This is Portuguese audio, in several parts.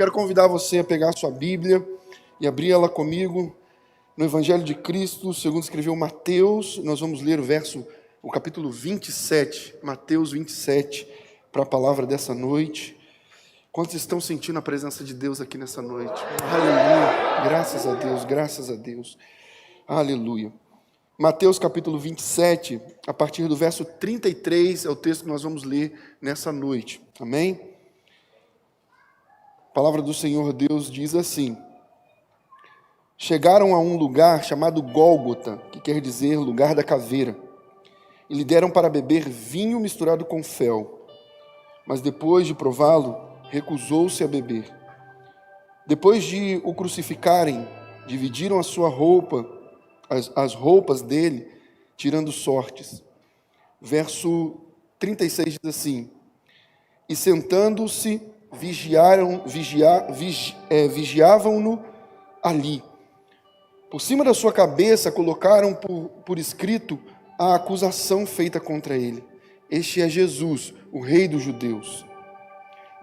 Quero convidar você a pegar a sua Bíblia e abrir ela comigo no Evangelho de Cristo, segundo escreveu Mateus. Nós vamos ler o capítulo 27, Mateus 27, para a palavra dessa noite. Quantos estão sentindo a presença de Deus aqui nessa noite? Aleluia, graças a Deus, graças a Deus. Aleluia. Mateus capítulo 27, a partir do verso 33, é o texto que nós vamos ler nessa noite. Amém? A palavra do Senhor Deus diz assim: chegaram a um lugar chamado Gólgota, que quer dizer lugar da caveira, e lhe deram para beber vinho misturado com fel, mas depois de prová-lo, recusou-se a beber. Depois de o crucificarem, dividiram a sua roupa, as roupas dele, tirando sortes. Verso 36 diz assim: e sentando-se, vigiavam-no ali. Por cima da sua cabeça colocaram por escrito a acusação feita contra ele: este é Jesus, o Rei dos Judeus.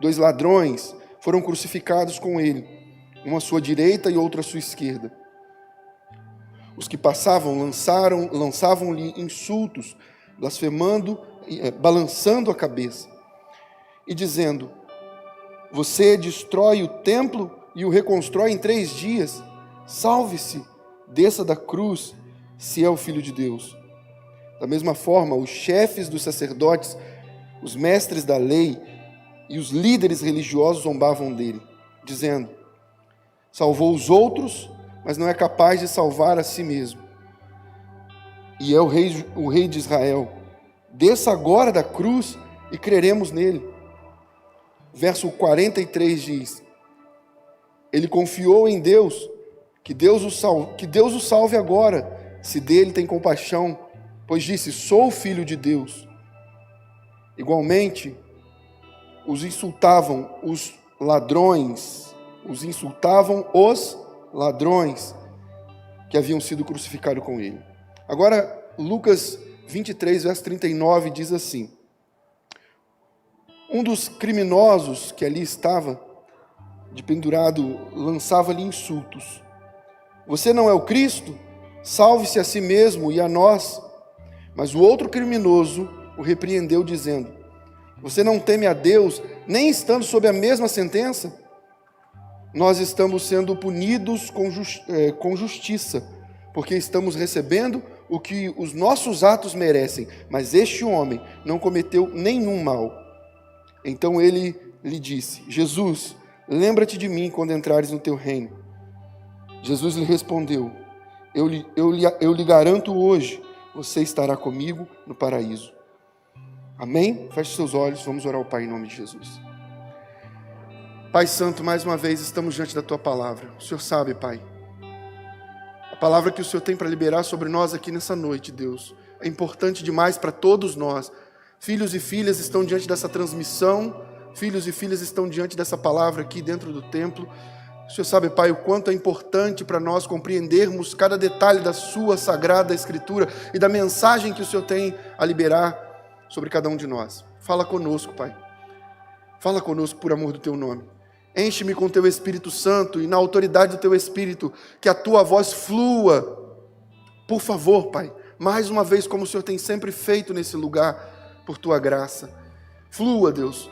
2 ladrões foram crucificados com ele, um à sua direita e outro à sua esquerda. Os que passavam lançavam-lhe insultos, blasfemando, balançando a cabeça e dizendo: você destrói o templo e o reconstrói em 3 dias. Salve-se, desça da cruz, se é o Filho de Deus. Da mesma forma, os chefes dos sacerdotes, os mestres da lei e os líderes religiosos zombavam dele, dizendo: salvou os outros, mas não é capaz de salvar a si mesmo. E é o rei de Israel. Desça agora da cruz e creremos nele. Verso 43 diz: ele confiou em Deus, que Deus o salve agora, se dele tem compaixão, pois disse: sou filho de Deus. Igualmente, os insultavam os ladrões que haviam sido crucificados com ele. Agora, Lucas 23, verso 39 diz assim: um dos criminosos que ali estava, de pendurado, lançava-lhe insultos: você não é o Cristo? Salve-se a si mesmo e a nós. Mas o outro criminoso o repreendeu, dizendo: você não teme a Deus, nem estando sob a mesma sentença? Nós estamos sendo punidos com justiça, porque estamos recebendo o que os nossos atos merecem, mas este homem não cometeu nenhum mal. Então ele lhe disse: Jesus, lembra-te de mim quando entrares no teu reino. Jesus lhe respondeu: eu lhe garanto hoje, você estará comigo no paraíso. Amém? Feche seus olhos, vamos orar ao Pai em nome de Jesus. Pai Santo, mais uma vez estamos diante da Tua palavra. O Senhor sabe, Pai, a palavra que o Senhor tem para liberar sobre nós aqui nessa noite, Deus, é importante demais para todos nós. Filhos e filhas estão diante dessa transmissão, filhos e filhas estão diante dessa palavra aqui dentro do templo. O Senhor sabe, Pai, o quanto é importante para nós compreendermos cada detalhe da Sua Sagrada Escritura e da mensagem que o Senhor tem a liberar sobre cada um de nós. Fala conosco, Pai. Fala conosco por amor do Teu nome. Enche-me com Teu Espírito Santo e na autoridade do Teu Espírito, que a Tua voz flua. Por favor, Pai, mais uma vez, como o Senhor tem sempre feito nesse lugar, por Tua graça. Flua, Deus.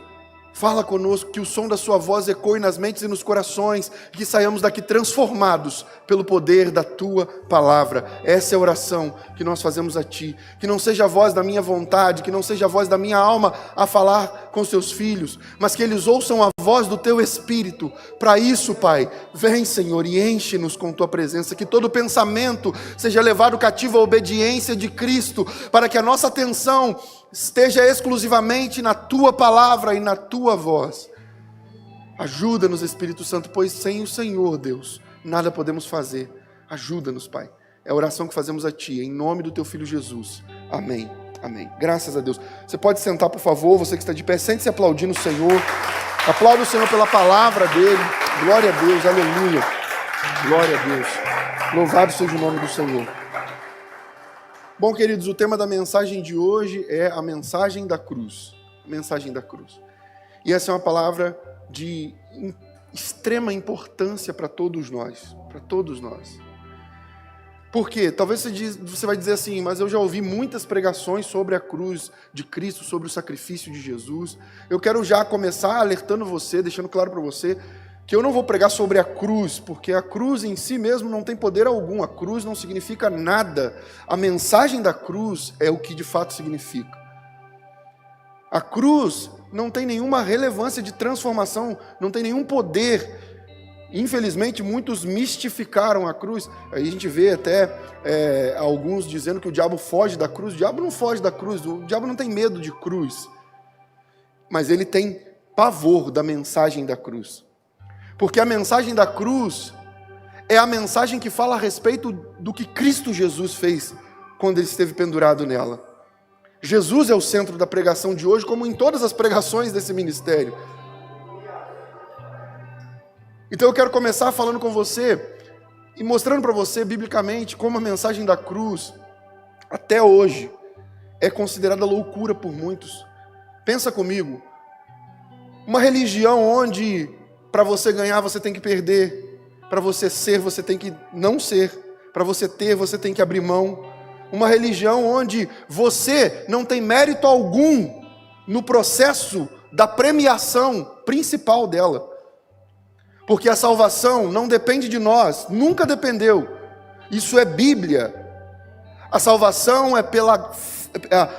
Fala conosco, que o som da Sua voz ecoe nas mentes e nos corações, que saiamos daqui transformados pelo poder da Tua palavra. Essa é a oração que nós fazemos a Ti. Que não seja a voz da minha vontade, que não seja a voz da minha alma a falar com Seus filhos, mas que eles ouçam a voz do Teu Espírito. Para isso, Pai, vem, Senhor, e enche-nos com Tua presença, que todo pensamento seja levado cativo à obediência de Cristo, para que a nossa atenção esteja exclusivamente na Tua palavra e na Tua voz. Ajuda-nos, Espírito Santo, pois sem o Senhor, Deus, nada podemos fazer. Ajuda-nos, Pai. É a oração que fazemos a Ti, em nome do Teu Filho Jesus. Amém. Amém. Graças a Deus. Você pode sentar, por favor, você que está de pé, sente-se aplaudindo o Senhor. Aplauda o Senhor pela palavra dEle. Glória a Deus, aleluia. Glória a Deus. Louvado seja o nome do Senhor. Bom, queridos, o tema da mensagem de hoje é a mensagem da cruz. A mensagem da cruz. E essa é uma palavra de extrema importância para todos nós, para todos nós. Por quê? Talvez você vai dizer assim, mas eu já ouvi muitas pregações sobre a cruz de Cristo, sobre o sacrifício de Jesus. Eu quero já começar alertando você, deixando claro para você, que eu não vou pregar sobre a cruz, porque a cruz em si mesmo não tem poder algum, a cruz não significa nada. A mensagem da cruz é o que de fato significa. A cruz não tem nenhuma relevância de transformação, não tem nenhum poder. Infelizmente, muitos mistificaram a cruz. Aí a gente vê até alguns dizendo que o diabo foge da cruz. O diabo não foge da cruz, o diabo não tem medo de cruz. Mas ele tem pavor da mensagem da cruz. Porque a mensagem da cruz é a mensagem que fala a respeito do que Cristo Jesus fez quando ele esteve pendurado nela. Jesus é o centro da pregação de hoje, como em todas as pregações desse ministério. Então eu quero começar falando com você e mostrando para você, biblicamente, como a mensagem da cruz, até hoje, é considerada loucura por muitos. Pensa comigo, uma religião onde para você ganhar você tem que perder, para você ser você tem que não ser, para você ter você tem que abrir mão. Uma religião onde você não tem mérito algum no processo da premiação principal dela. Porque a salvação não depende de nós, nunca dependeu. Isso é Bíblia. A salvação é pela...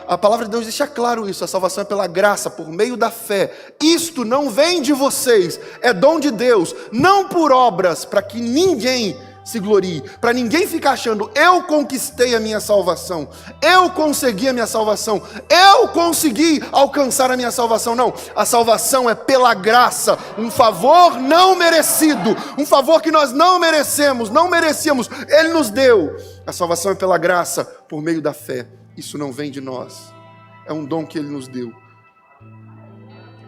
A palavra de Deus deixa claro isso. A salvação é pela graça, por meio da fé. Isto não vem de vocês, é dom de Deus. Não por obras, para que ninguém se glorie. Para ninguém ficar achando, eu conquistei a minha salvação. Eu consegui a minha salvação. Eu consegui alcançar a minha salvação. Não, a salvação é pela graça. Um favor não merecido. Um favor que nós não merecemos, não merecíamos. Ele nos deu. A salvação é pela graça, por meio da fé. Isso não vem de nós. É um dom que Ele nos deu.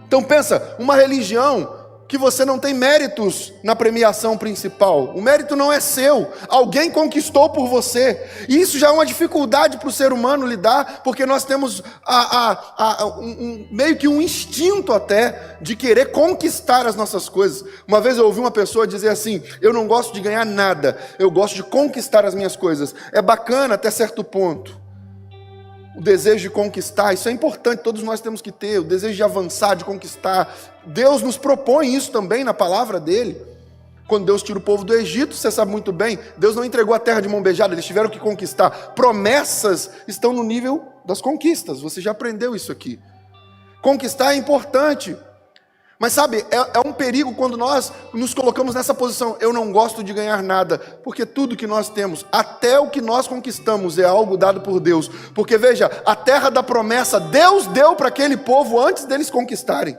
Então pensa, uma religião que você não tem méritos na premiação principal. O mérito não é seu. Alguém conquistou por você. E isso já é uma dificuldade para o ser humano lidar, porque nós temos meio que um instinto até de querer conquistar as nossas coisas. Uma vez eu ouvi uma pessoa dizer assim, eu não gosto de ganhar nada, eu gosto de conquistar as minhas coisas. É bacana até certo ponto. O desejo de conquistar, isso é importante, todos nós temos que ter, o desejo de avançar, de conquistar. Deus nos propõe isso também na palavra dele. Quando Deus tira o povo do Egito, você sabe muito bem, Deus não entregou a terra de mão beijada, eles tiveram que conquistar. Promessas estão no nível das conquistas, você já aprendeu isso aqui. Conquistar é importante. Mas sabe, é um perigo quando nós nos colocamos nessa posição. Eu não gosto de ganhar nada, porque tudo que nós temos, até o que nós conquistamos, é algo dado por Deus. Porque veja, a terra da promessa, Deus deu para aquele povo antes deles conquistarem.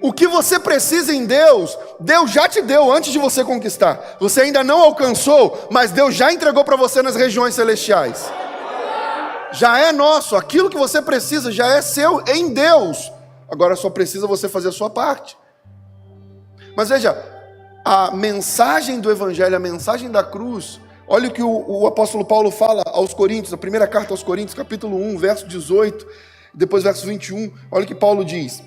O que você precisa em Deus, Deus já te deu antes de você conquistar. Você ainda não alcançou, mas Deus já entregou para você nas regiões celestiais. Já é nosso, aquilo que você precisa já é seu em Deus. Agora só precisa você fazer a sua parte. Mas veja, a mensagem do Evangelho, a mensagem da cruz, olha o que o apóstolo Paulo fala aos Coríntios, a primeira carta aos Coríntios, capítulo 1, verso 18, depois verso 21, olha o que Paulo diz.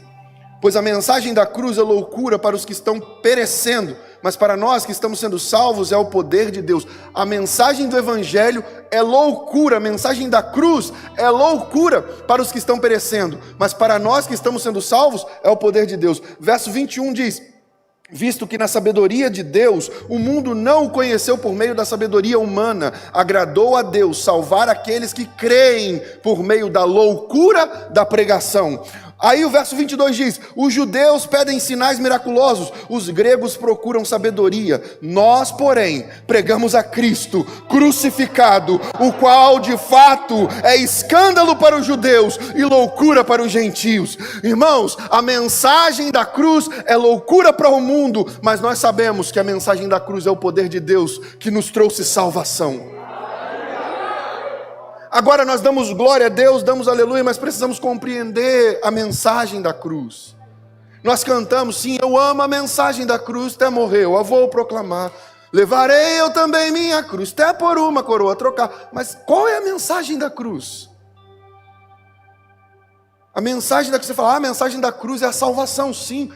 Pois a mensagem da cruz é loucura para os que estão perecendo, mas para nós que estamos sendo salvos é o poder de Deus. A mensagem do Evangelho é loucura, a mensagem da cruz é loucura para os que estão perecendo, mas para nós que estamos sendo salvos é o poder de Deus. Verso 21 diz, visto que na sabedoria de Deus, o mundo não o conheceu por meio da sabedoria humana, agradou a Deus salvar aqueles que creem por meio da loucura da pregação. Aí o verso 22 diz, os judeus pedem sinais miraculosos, os gregos procuram sabedoria, nós, porém, pregamos a Cristo crucificado, o qual de fato é escândalo para os judeus e loucura para os gentios. Irmãos, a mensagem da cruz é loucura para o mundo, mas nós sabemos que a mensagem da cruz é o poder de Deus que nos trouxe salvação. Agora nós damos glória a Deus, damos aleluia, mas precisamos compreender a mensagem da cruz. Nós cantamos, sim, eu amo a mensagem da cruz, até morrer, eu a vou proclamar. Levarei eu também minha cruz, até por uma coroa trocar. Mas qual é a mensagem da cruz? A mensagem da cruz, você fala, a mensagem da cruz é a salvação, sim.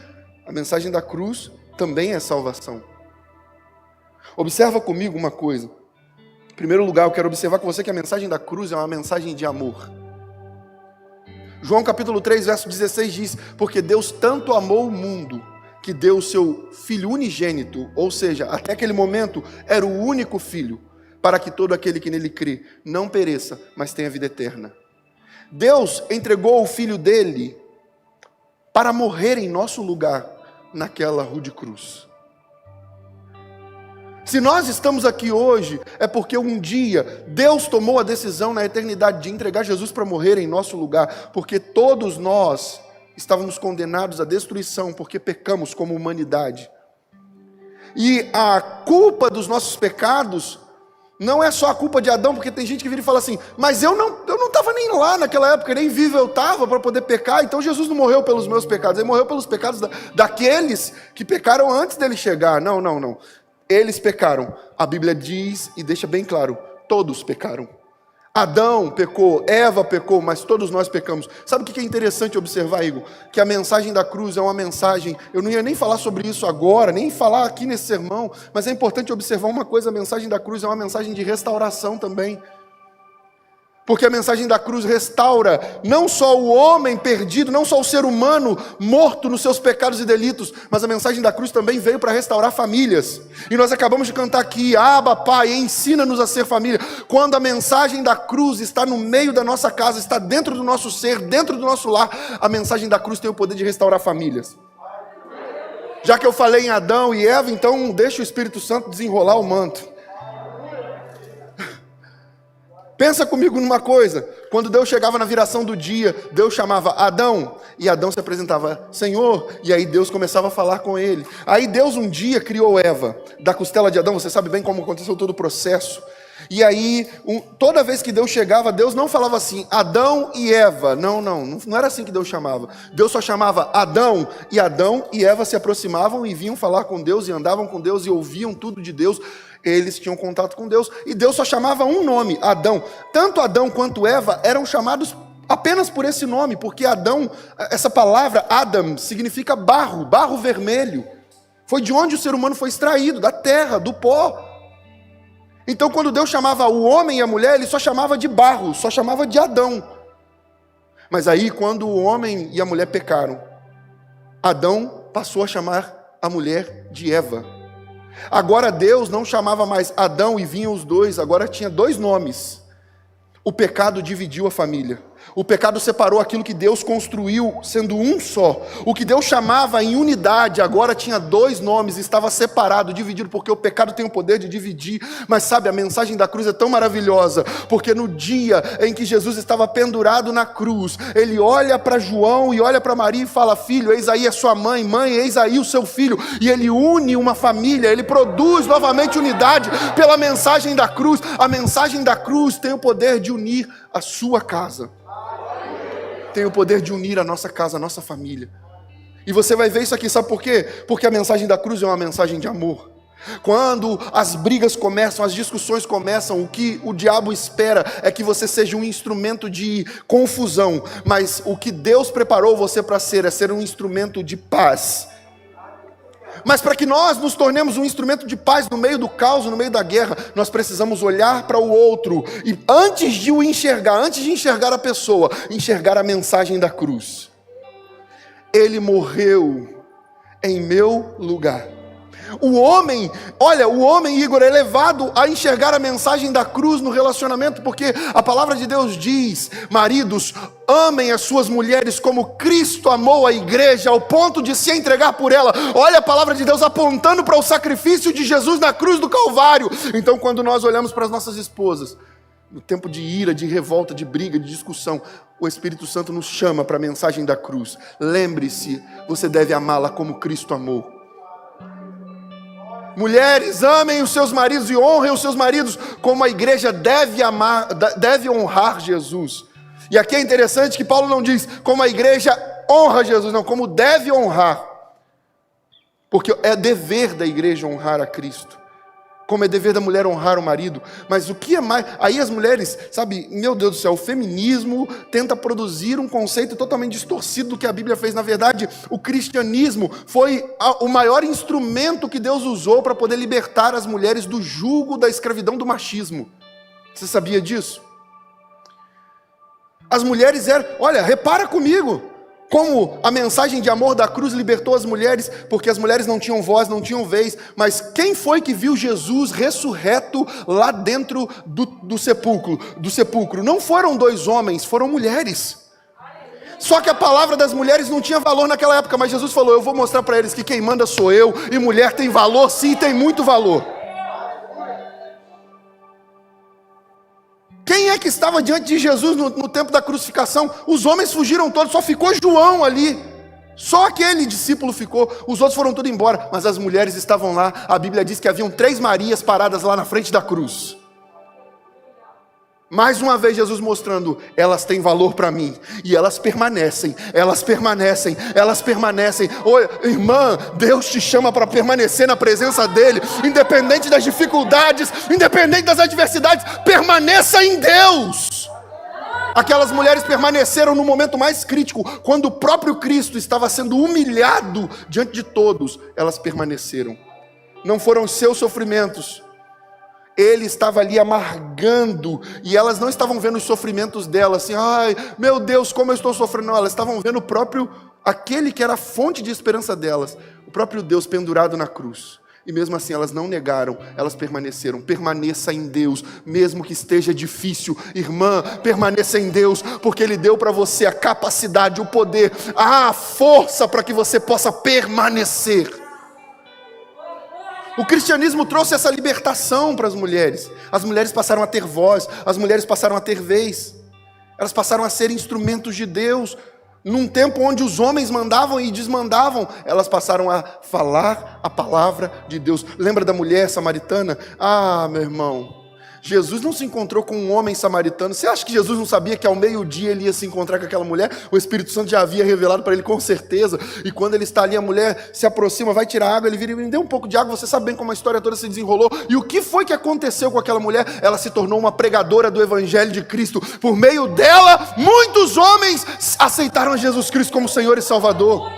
A mensagem da cruz também é salvação. Observa comigo uma coisa. Em primeiro lugar, eu quero observar com você que a mensagem da cruz é uma mensagem de amor. João capítulo 3, verso 16 diz: porque Deus tanto amou o mundo, que deu o seu Filho unigênito, ou seja, até aquele momento era o único Filho, para que todo aquele que nele crê não pereça, mas tenha vida eterna. Deus entregou o Filho dele para morrer em nosso lugar, naquela rude cruz. Se nós estamos aqui hoje, é porque um dia Deus tomou a decisão na eternidade de entregar Jesus para morrer em nosso lugar, porque todos nós estávamos condenados à destruição, porque pecamos como humanidade. E a culpa dos nossos pecados não é só a culpa de Adão, porque tem gente que vira e fala assim: mas eu não estava nem lá naquela época, nem vivo eu estava para poder pecar, então Jesus não morreu pelos meus pecados, ele morreu pelos pecados daqueles que pecaram antes dele chegar. Não. Eles pecaram. A Bíblia diz e deixa bem claro: todos pecaram. Adão pecou, Eva pecou, mas todos nós pecamos. Sabe o que é interessante observar, Igor? Que a mensagem da cruz é uma mensagem, eu não ia nem falar sobre isso agora, nem falar aqui nesse sermão, mas é importante observar uma coisa: a mensagem da cruz é uma mensagem de restauração também. Porque a mensagem da cruz restaura não só o homem perdido, não só o ser humano morto nos seus pecados e delitos, mas a mensagem da cruz também veio para restaurar famílias. E nós acabamos de cantar aqui: Abba, Pai, ensina-nos a ser família. Quando a mensagem da cruz está no meio da nossa casa, está dentro do nosso ser, dentro do nosso lar, a mensagem da cruz tem o poder de restaurar famílias. Já que eu falei em Adão e Eva, então deixa o Espírito Santo desenrolar o manto. Pensa comigo numa coisa: quando Deus chegava na viração do dia, Deus chamava Adão, e Adão se apresentava: Senhor, e aí Deus começava a falar com ele. Aí Deus um dia criou Eva, da costela de Adão, você sabe bem como aconteceu todo o processo. E aí, toda vez que Deus chegava, Deus não falava assim: Adão e Eva. Não era assim que Deus chamava. Deus só chamava Adão e Eva se aproximavam e vinham falar com Deus, e andavam com Deus, e ouviam tudo de Deus. Eles tinham contato com Deus, e Deus só chamava um nome: Adão. Tanto Adão quanto Eva eram chamados apenas por esse nome, porque Adão, essa palavra Adam, significa barro, barro vermelho. Foi de onde o ser humano foi extraído, da terra, do pó. Então, quando Deus chamava o homem e a mulher, ele só chamava de barro, só chamava de Adão. Mas aí, quando o homem e a mulher pecaram, Adão passou a chamar a mulher de Eva. Agora Deus não chamava mais Adão e vinham os dois, agora tinha dois nomes. O pecado dividiu a família. O pecado separou aquilo que Deus construiu sendo um só. O que Deus chamava em unidade agora tinha dois nomes, estava separado, dividido, porque o pecado tem o poder de dividir. Mas sabe, a mensagem da cruz é tão maravilhosa, porque no dia em que Jesus estava pendurado na cruz, ele olha para João e olha para Maria e fala: filho, eis aí a sua mãe, mãe, eis aí o seu filho. E ele une uma família, ele produz novamente unidade pela mensagem da cruz. A mensagem da cruz tem o poder de unir a sua casa. Tem o poder de unir a nossa casa, a nossa família. E você vai ver isso aqui, sabe por quê? Porque a mensagem da cruz é uma mensagem de amor. Quando as brigas começam, as discussões começam, o que o diabo espera é que você seja um instrumento de confusão. Mas o que Deus preparou você para ser, é ser um instrumento de paz. Mas para que nós nos tornemos um instrumento de paz no meio do caos, no meio da guerra, nós precisamos olhar para o outro e antes de o enxergar, antes de enxergar a pessoa, enxergar a mensagem da cruz. Ele morreu em meu lugar. O homem, Igor, é levado a enxergar a mensagem da cruz no relacionamento, porque a palavra de Deus diz: maridos, amem as suas mulheres como Cristo amou a igreja, ao ponto de se entregar por ela. Olha a palavra de Deus apontando para o sacrifício de Jesus na cruz do Calvário. Então, quando nós olhamos para as nossas esposas, no tempo de ira, de revolta, de briga, de discussão, o Espírito Santo nos chama para a mensagem da cruz. Lembre-se, você deve amá-la como Cristo amou. Mulheres, amem os seus maridos e honrem os seus maridos como a igreja deve honrar Jesus. E aqui é interessante que Paulo não diz como a igreja honra Jesus, não, como deve honrar. Porque é dever da igreja honrar a Cristo. como é dever da mulher honrar o marido. Mas o que é mais... Aí as mulheres, sabe, meu Deus do céu, o feminismo tenta produzir um conceito totalmente distorcido do que a Bíblia fez. Na verdade, o cristianismo foi o maior instrumento que Deus usou para poder libertar as mulheres do jugo da escravidão do machismo. Você sabia disso? As mulheres eram... Olha, repara comigo como a mensagem de amor da cruz libertou as mulheres, porque as mulheres não tinham voz, não tinham vez. Mas quem foi que viu Jesus ressurreto lá dentro do sepulcro? Não foram 2 homens, foram mulheres. Só que a palavra das mulheres não tinha valor naquela época, mas Jesus falou: eu vou mostrar para eles que quem manda sou eu, e mulher tem valor, sim, tem muito valor. Quem é que estava diante de Jesus no tempo da crucificação? Os homens fugiram todos, só ficou João ali. Só aquele discípulo ficou, os outros foram tudo embora. Mas as mulheres estavam lá. A Bíblia diz que haviam 3 Marias paradas lá na frente da cruz. Mais uma vez Jesus mostrando, elas têm valor para mim. E elas permanecem, elas permanecem, elas permanecem. Oi, irmã, Deus te chama para permanecer na presença dEle. Independente das dificuldades, independente das adversidades, permaneça em Deus. Aquelas mulheres permaneceram no momento mais crítico, quando o próprio Cristo estava sendo humilhado diante de todos. Elas permaneceram. Não foram seus sofrimentos. Ele estava ali amargando, e elas não estavam vendo os sofrimentos dela, assim, ai, meu Deus, como eu estou sofrendo. Não, elas estavam vendo o próprio, aquele que era a fonte de esperança delas, o próprio Deus pendurado na cruz. E mesmo assim elas não negaram, elas permaneceram. Permaneça em Deus, mesmo que esteja difícil. Irmã, permaneça em Deus, porque Ele deu para você a capacidade, o poder, a força para que você possa permanecer. O cristianismo trouxe essa libertação para as mulheres. As mulheres passaram a ter voz, as mulheres passaram a ter vez. Elas passaram a ser instrumentos de Deus. Num tempo onde os homens mandavam e desmandavam, elas passaram a falar a palavra de Deus. Lembra da mulher samaritana? Ah, meu irmão, Jesus não se encontrou com um homem samaritano. Você acha que Jesus não sabia que ao meio-dia ele ia se encontrar com aquela mulher? O Espírito Santo já havia revelado para ele com certeza. E quando ele está ali, a mulher se aproxima, vai tirar água, ele vira e me deu um pouco de água. Você sabe bem como a história toda se desenrolou. E o que foi que aconteceu com aquela mulher? Ela se tornou uma pregadora do Evangelho de Cristo. Por meio dela, muitos homens aceitaram Jesus Cristo como Senhor e Salvador.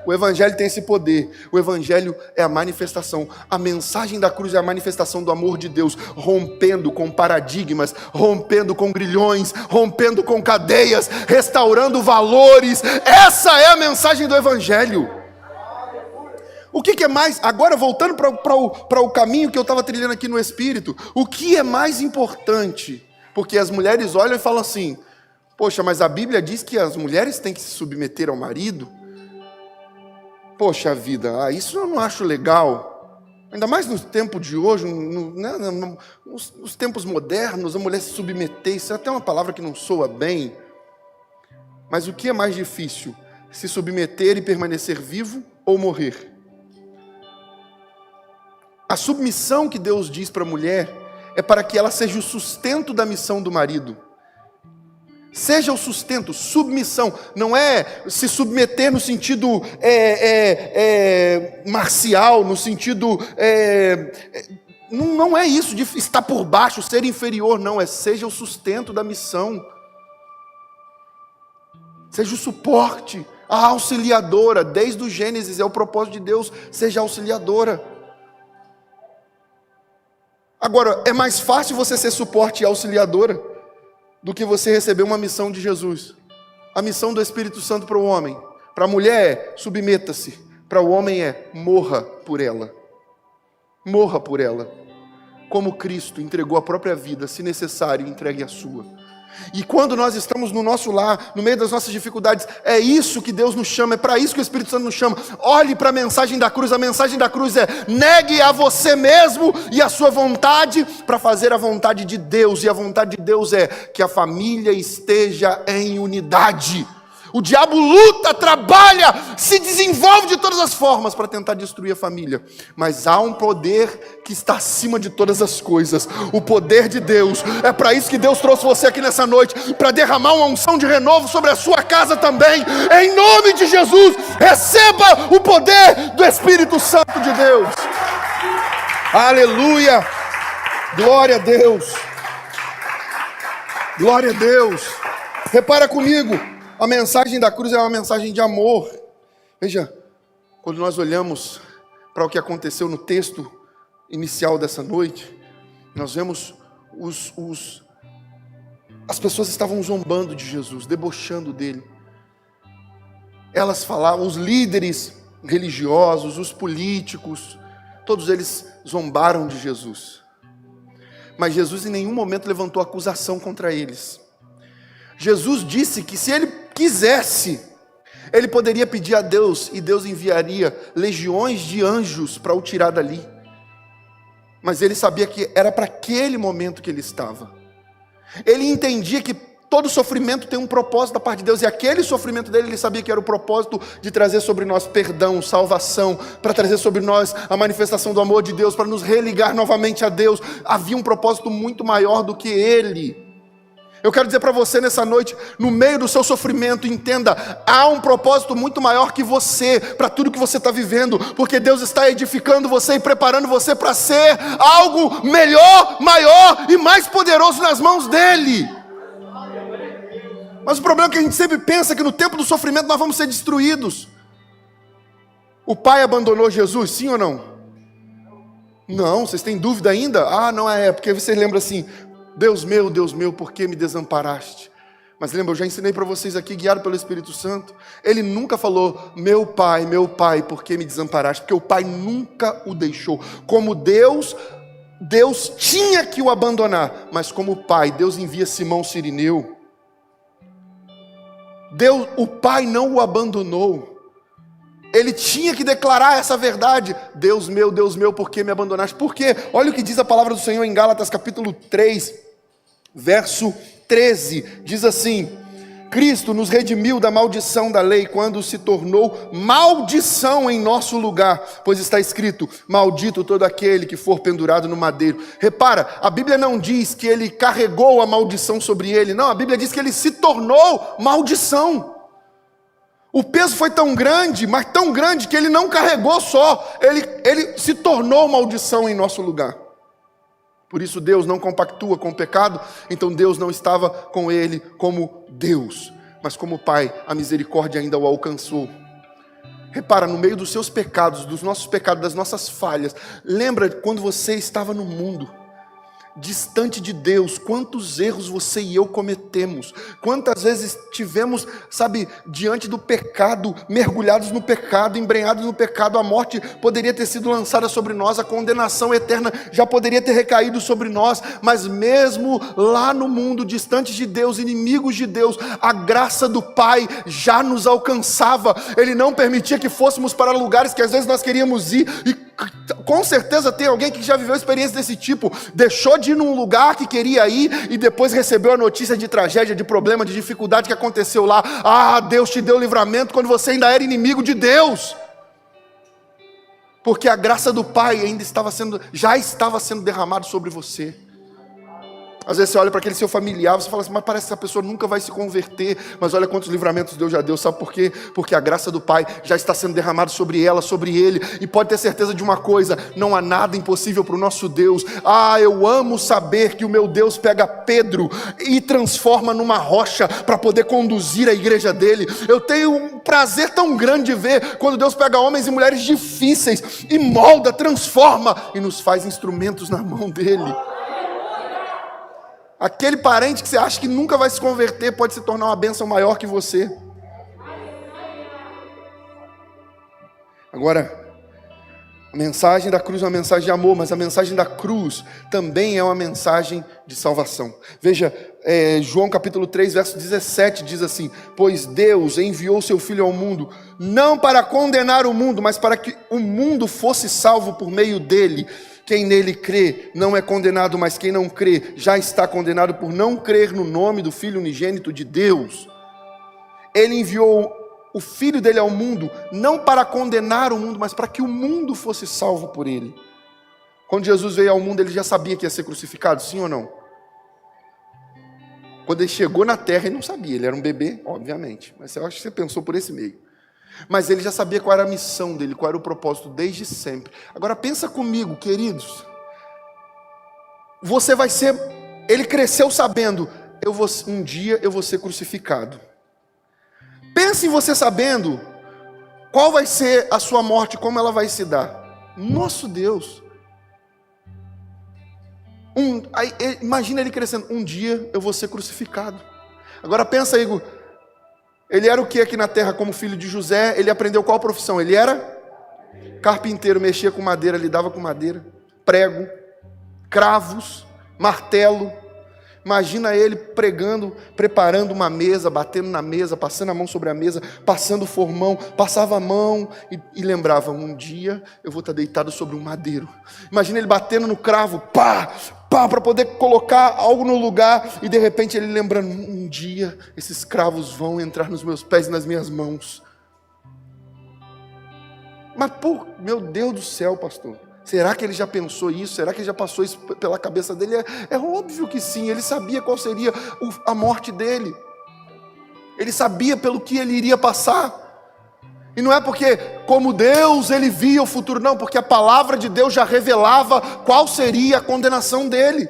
O Evangelho tem esse poder. O Evangelho é a manifestação. A mensagem da cruz é a manifestação do amor de Deus, rompendo com paradigmas, rompendo com grilhões, rompendo com cadeias, restaurando valores. Essa é a mensagem do Evangelho. O que é mais, agora voltando para o caminho que eu estava trilhando aqui no Espírito, o que é mais importante? Porque as mulheres olham e falam assim, poxa, mas a Bíblia diz que as mulheres têm que se submeter ao marido. Poxa vida, isso eu não acho legal. Ainda mais no tempo de hoje, nos tempos modernos, a mulher se submeter, isso é até uma palavra que não soa bem. Mas o que é mais difícil? Se submeter e permanecer vivo ou morrer? A submissão que Deus diz para a mulher é para que ela seja o sustento da missão do marido. Seja o sustento, submissão, não é se submeter no sentido marcial, no sentido, não é isso de estar por baixo, ser inferior, não, seja o sustento da missão, seja o suporte, a auxiliadora, desde o Gênesis é o propósito de Deus, seja auxiliadora. Agora, é mais fácil você ser suporte e auxiliadora do que você receber uma missão de Jesus. A missão do Espírito Santo para o homem. Para a mulher é, submeta-se. Para o homem é, morra por ela. Morra por ela. Como Cristo entregou a própria vida, se necessário, entregue a sua. E quando nós estamos no nosso lar, no meio das nossas dificuldades, é isso que Deus nos chama, é para isso que o Espírito Santo nos chama. Olhe para a mensagem da cruz. A mensagem da cruz é: negue a você mesmo e a sua vontade para fazer a vontade de Deus. E a vontade de Deus é que a família esteja em unidade. O diabo luta, trabalha, se desenvolve de todas as formas para tentar destruir a família. Mas há um poder que está acima de todas as coisas. O poder de Deus. É para isso que Deus trouxe você aqui nessa noite. Para derramar uma unção de renovo sobre a sua casa também. Em nome de Jesus, receba o poder do Espírito Santo de Deus. Aleluia! Glória a Deus! Glória a Deus! Repara comigo, a mensagem da cruz é uma mensagem de amor. Veja, quando nós olhamos para o que aconteceu no texto inicial dessa noite, nós vemos as pessoas estavam zombando de Jesus, debochando dele. Elas falavam, os líderes religiosos, os políticos, todos eles zombaram de Jesus. Mas Jesus em nenhum momento levantou acusação contra eles. Jesus disse que se ele quisesse, ele poderia pedir a Deus e Deus enviaria legiões de anjos para o tirar dali. Mas ele sabia que era para aquele momento que ele estava. Ele entendia que todo sofrimento tem um propósito da parte de Deus, e aquele sofrimento dele, ele sabia que era o propósito de trazer sobre nós perdão, salvação, para trazer sobre nós a manifestação do amor de Deus, para nos religar novamente a Deus. Havia um propósito muito maior do que ele. Eu quero dizer para você nessa noite, no meio do seu sofrimento, entenda, há um propósito muito maior que você, para tudo que você está vivendo, porque Deus está edificando você e preparando você para ser algo melhor, maior e mais poderoso nas mãos dele. Mas o problema é que a gente sempre pensa que no tempo do sofrimento nós vamos ser destruídos. O pai abandonou Jesus, sim ou não? Não, vocês têm dúvida ainda? Ah, não é, porque vocês lembram assim, Deus meu, por que me desamparaste? Mas lembra, eu já ensinei para vocês aqui, guiado pelo Espírito Santo, ele nunca falou, meu pai, por que me desamparaste? Porque o pai nunca o deixou. Como Deus tinha que o abandonar, mas como pai, Deus envia Simão Cirineu. O pai não o abandonou. Ele tinha que declarar essa verdade. Deus meu, por que me abandonaste? Por quê? Olha o que diz a palavra do Senhor em Gálatas capítulo 3, verso 13. Diz assim: Cristo nos redimiu da maldição da lei, quando se tornou maldição em nosso lugar, pois está escrito, maldito todo aquele que for pendurado no madeiro. Repara, a Bíblia não diz que ele carregou a maldição sobre ele, não, a Bíblia diz que ele se tornou maldição. O peso foi tão grande, mas tão grande, que ele não carregou só, ele se tornou maldição em nosso lugar. Por isso Deus não compactua com o pecado, então Deus não estava com ele como Deus, mas como Pai, a misericórdia ainda o alcançou. Repara, no meio dos seus pecados, dos nossos pecados, das nossas falhas, lembra quando você estava no mundo, distante de Deus, quantos erros você e eu cometemos, quantas vezes tivemos, diante do pecado, mergulhados no pecado, embrenhados no pecado, a morte poderia ter sido lançada sobre nós, a condenação eterna já poderia ter recaído sobre nós, mas mesmo lá no mundo, distantes de Deus, inimigos de Deus, a graça do Pai já nos alcançava. Ele não permitia que fôssemos para lugares que às vezes nós queríamos ir, e com certeza tem alguém que já viveu experiência desse tipo, deixou de ir num lugar que queria ir e depois recebeu a notícia de tragédia, de problema, de dificuldade que aconteceu lá. Ah, Deus te deu livramento quando você ainda era inimigo de Deus, porque a graça do Pai já estava sendo derramada sobre você. Às vezes você olha para aquele seu familiar, você fala assim, mas parece que essa pessoa nunca vai se converter. Mas olha quantos livramentos Deus já deu, sabe por quê? Porque a graça do Pai já está sendo derramada sobre ela, sobre ele. E pode ter certeza de uma coisa, não há nada impossível para o nosso Deus. Ah, eu amo saber que o meu Deus pega Pedro e transforma numa rocha para poder conduzir a igreja dele. Eu tenho um prazer tão grande de ver quando Deus pega homens e mulheres difíceis e molda, transforma e nos faz instrumentos na mão dele. Aquele parente que você acha que nunca vai se converter pode se tornar uma bênção maior que você. Agora, a mensagem da cruz é uma mensagem de amor, mas a mensagem da cruz também é uma mensagem de salvação. Veja, João capítulo 3, verso 17 diz assim: pois Deus enviou seu Filho ao mundo, não para condenar o mundo, mas para que o mundo fosse salvo por meio dele. Quem nele crê não é condenado, mas quem não crê já está condenado por não crer no nome do Filho unigênito de Deus. Ele enviou o Filho dele ao mundo, não para condenar o mundo, mas para que o mundo fosse salvo por ele. Quando Jesus veio ao mundo, ele já sabia que ia ser crucificado, sim ou não? Quando ele chegou na terra, ele não sabia, ele era um bebê, obviamente, mas eu acho que você pensou por esse meio. Mas ele já sabia qual era a missão dele, qual era o propósito desde sempre. Agora pensa comigo, queridos. Você vai ser... Ele cresceu sabendo, um dia eu vou ser crucificado. Pense em você sabendo qual vai ser a sua morte, como ela vai se dar. Nosso Deus. Imagina ele crescendo, um dia eu vou ser crucificado. Agora pensa aí, ele era o que aqui na terra como filho de José? Ele aprendeu qual profissão? Ele era carpinteiro, mexia com madeira, lidava com madeira, prego, cravos, martelo. Imagina ele pregando, preparando uma mesa, batendo na mesa, passando a mão sobre a mesa, passando o formão, passava a mão e lembrava, um dia eu vou estar deitado sobre um madeiro. Imagina ele batendo no cravo, pá, para poder colocar algo no lugar, e de repente ele lembrando, um dia esses cravos vão entrar nos meus pés e nas minhas mãos. Mas, meu Deus do céu, pastor, será que ele já pensou isso? Será que ele já passou isso pela cabeça dele? É óbvio que sim, ele sabia qual seria a morte dele. Ele sabia pelo que ele iria passar. E não é porque, como Deus, ele via o futuro, não, porque a palavra de Deus já revelava qual seria a condenação dele.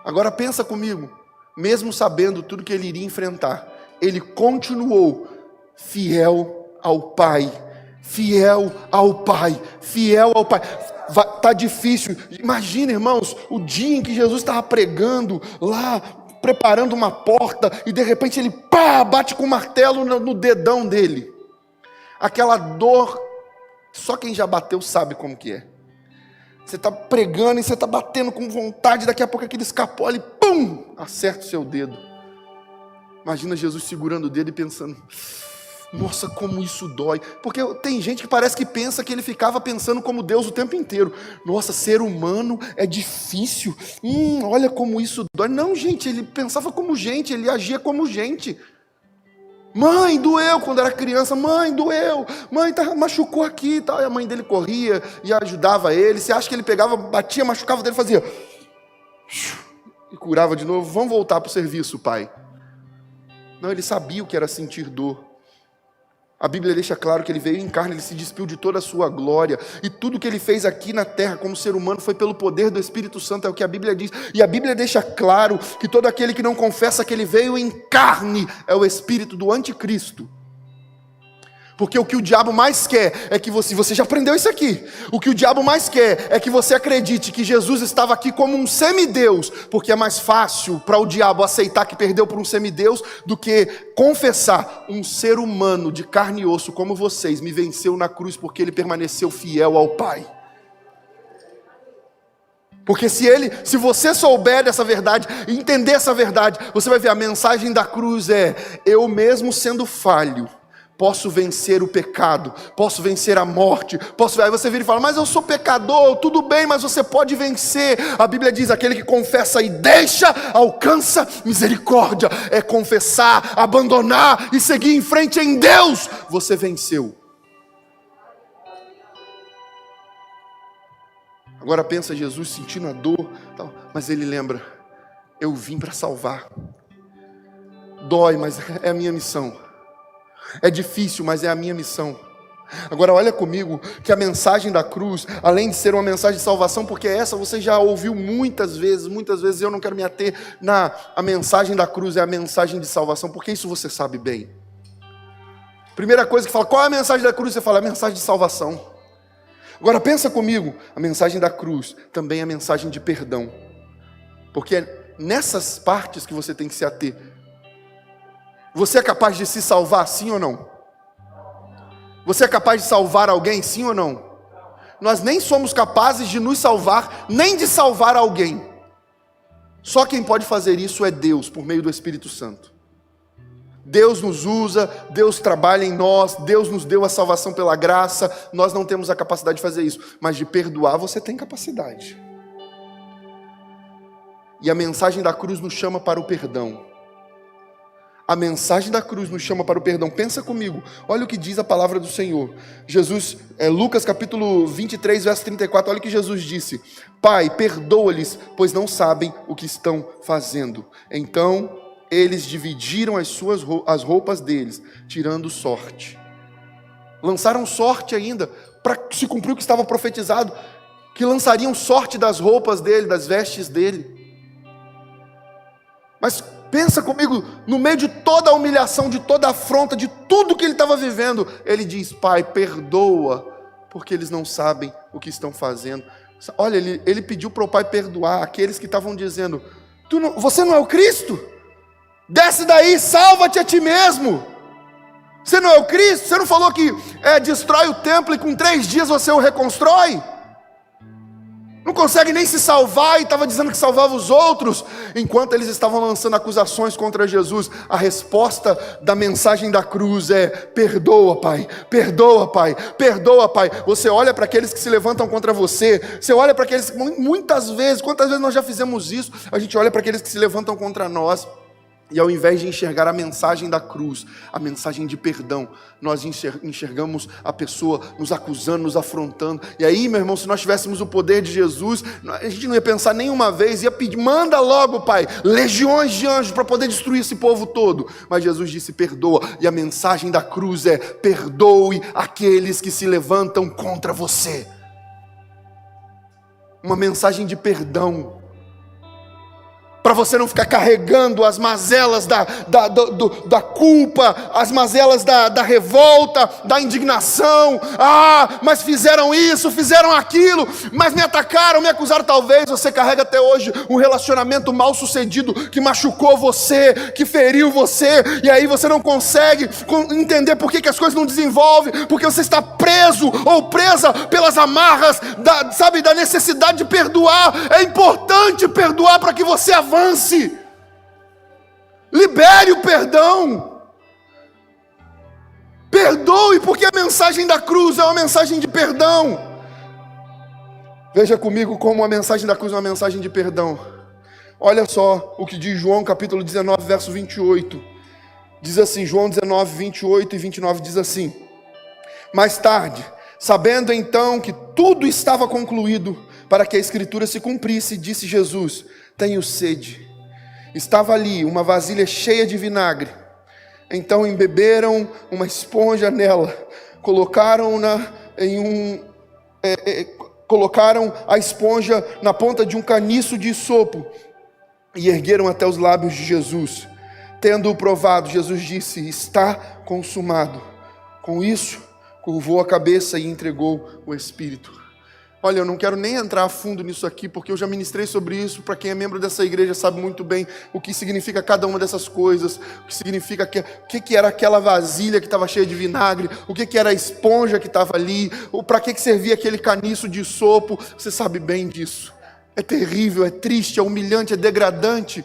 Agora pensa comigo, mesmo sabendo tudo que ele iria enfrentar, ele continuou fiel ao Pai. Fiel ao Pai, fiel ao Pai. Tá difícil. Imagina, irmãos, o dia em que Jesus estava pregando lá, preparando uma porta, e de repente ele bate com o martelo no dedão dele. Aquela dor, só quem já bateu sabe como que é. Você está pregando e você está batendo com vontade, daqui a pouco aquele escapole, acerta o seu dedo. Imagina Jesus segurando o dedo e pensando, nossa, como isso dói. Porque tem gente que parece que pensa que ele ficava pensando como Deus o tempo inteiro. Nossa, ser humano é difícil. Olha como isso dói. Não, gente, ele pensava como gente, ele agia como gente. Mãe, doeu quando era criança. Mãe, doeu. Mãe, machucou aqui e tal. E a mãe dele corria e ajudava ele. Você acha que ele pegava, batia, machucava dele, fazia e curava de novo. Vamos voltar para o serviço, pai. Não, ele sabia o que era sentir dor. A Bíblia deixa claro que ele veio em carne, ele se despiu de toda a sua glória, e tudo que ele fez aqui na terra como ser humano foi pelo poder do Espírito Santo, é o que a Bíblia diz. E a Bíblia deixa claro que todo aquele que não confessa que ele veio em carne é o espírito do anticristo. Porque o que o diabo mais quer é que você já aprendeu isso aqui, o que o diabo mais quer é que você acredite que Jesus estava aqui como um semideus, porque é mais fácil para o diabo aceitar que perdeu por um semideus do que confessar, um ser humano de carne e osso como vocês me venceu na cruz porque ele permaneceu fiel ao Pai. Porque se você souber dessa verdade, entender essa verdade, você vai ver a mensagem da cruz eu mesmo sendo falho, posso vencer o pecado, posso vencer a morte, aí você vira e fala, mas eu sou pecador, tudo bem, mas você pode vencer. A Bíblia diz, aquele que confessa e deixa, alcança misericórdia. É confessar, abandonar e seguir em frente em Deus, você venceu. Agora pensa Jesus sentindo a dor, mas ele lembra, eu vim para salvar. Dói, mas é a minha missão. É difícil, mas é a minha missão. Agora olha comigo que a mensagem da cruz, além de ser uma mensagem de salvação, porque essa você já ouviu muitas vezes, eu não quero me ater a mensagem da cruz é a mensagem de salvação, porque isso você sabe bem. Primeira coisa que fala, qual é a mensagem da cruz? Você fala, a mensagem de salvação. Agora pensa comigo, a mensagem da cruz também é a mensagem de perdão, porque é nessas partes que você tem que se ater. Você é capaz de se salvar, sim ou não? Você é capaz de salvar alguém, sim ou não? Nós nem somos capazes de nos salvar, nem de salvar alguém. Só quem pode fazer isso é Deus, por meio do Espírito Santo. Deus nos usa, Deus trabalha em nós, Deus nos deu a salvação pela graça. Nós não temos a capacidade de fazer isso, mas de perdoar você tem capacidade. E a mensagem da cruz nos chama para o perdão. A mensagem da cruz nos chama para o perdão. Pensa comigo, olha o que diz a palavra do Senhor. Jesus, Lucas capítulo 23, verso 34, olha o que Jesus disse. Pai, perdoa-lhes, pois não sabem o que estão fazendo. Então eles dividiram as roupas deles, tirando sorte. Lançaram sorte ainda, para se cumprir o que estava profetizado, que lançariam sorte das roupas dele, das vestes dele. Mas pensa comigo, no meio de toda a humilhação, de toda a afronta, de tudo que ele estava vivendo, ele diz: Pai, perdoa, porque eles não sabem o que estão fazendo. Olha, ele pediu para o Pai perdoar aqueles que estavam dizendo: você não é o Cristo? Desce daí, salva-te a ti mesmo. Você não é o Cristo? Você não falou que destrói o templo e com 3 dias você o reconstrói? Não consegue nem se salvar e estava dizendo que salvava os outros. Enquanto eles estavam lançando acusações contra Jesus, a resposta da mensagem da cruz é: perdoa, Pai, perdoa, Pai, perdoa, Pai. Você olha para aqueles que se levantam contra você, você olha para aqueles, muitas vezes, quantas vezes nós já fizemos isso? A gente olha para aqueles que se levantam contra nós, e ao invés de enxergar a mensagem da cruz, a mensagem de perdão, nós enxergamos a pessoa nos acusando, nos afrontando. E aí, meu irmão, se nós tivéssemos o poder de Jesus, a gente não ia pensar nenhuma vez, ia pedir: manda logo, Pai, legiões de anjos para poder destruir esse povo todo. Mas Jesus disse: perdoa. E a mensagem da cruz é: perdoe aqueles que se levantam contra você. Uma mensagem de perdão, para você não ficar carregando as mazelas da culpa, as mazelas da revolta, da indignação. Mas fizeram isso, fizeram aquilo, mas me atacaram, me acusaram. Talvez você carrega até hoje um relacionamento mal sucedido, que machucou você, que feriu você, e aí você não consegue entender por que as coisas não desenvolvem, porque você está preso ou presa pelas amarras da necessidade de perdoar. É importante perdoar para que você avance. Libere o perdão. Perdoe, porque a mensagem da cruz é uma mensagem de perdão. Veja comigo como a mensagem da cruz é uma mensagem de perdão. Olha só o que diz João capítulo 19, verso 28. Diz assim, João 19, 28 e 29 diz assim: mais tarde, sabendo então que tudo estava concluído, para que a escritura se cumprisse, disse Jesus: tenho sede. Estava ali uma vasilha cheia de vinagre. Então embeberam uma esponja nela, colocaram a esponja na ponta de um caniço de sopo e ergueram até os lábios de Jesus. Tendo-o provado, Jesus disse: está consumado. Com isso, curvou a cabeça e entregou o Espírito. Olha, eu não quero nem entrar a fundo nisso aqui, porque eu já ministrei sobre isso. Para quem é membro dessa igreja sabe muito bem o que significa cada uma dessas coisas, o que significa, o que era aquela vasilha que estava cheia de vinagre, o que era a esponja que estava ali, para que servia aquele caniço de sopo. Você sabe bem disso. É terrível, é triste, é humilhante, é degradante.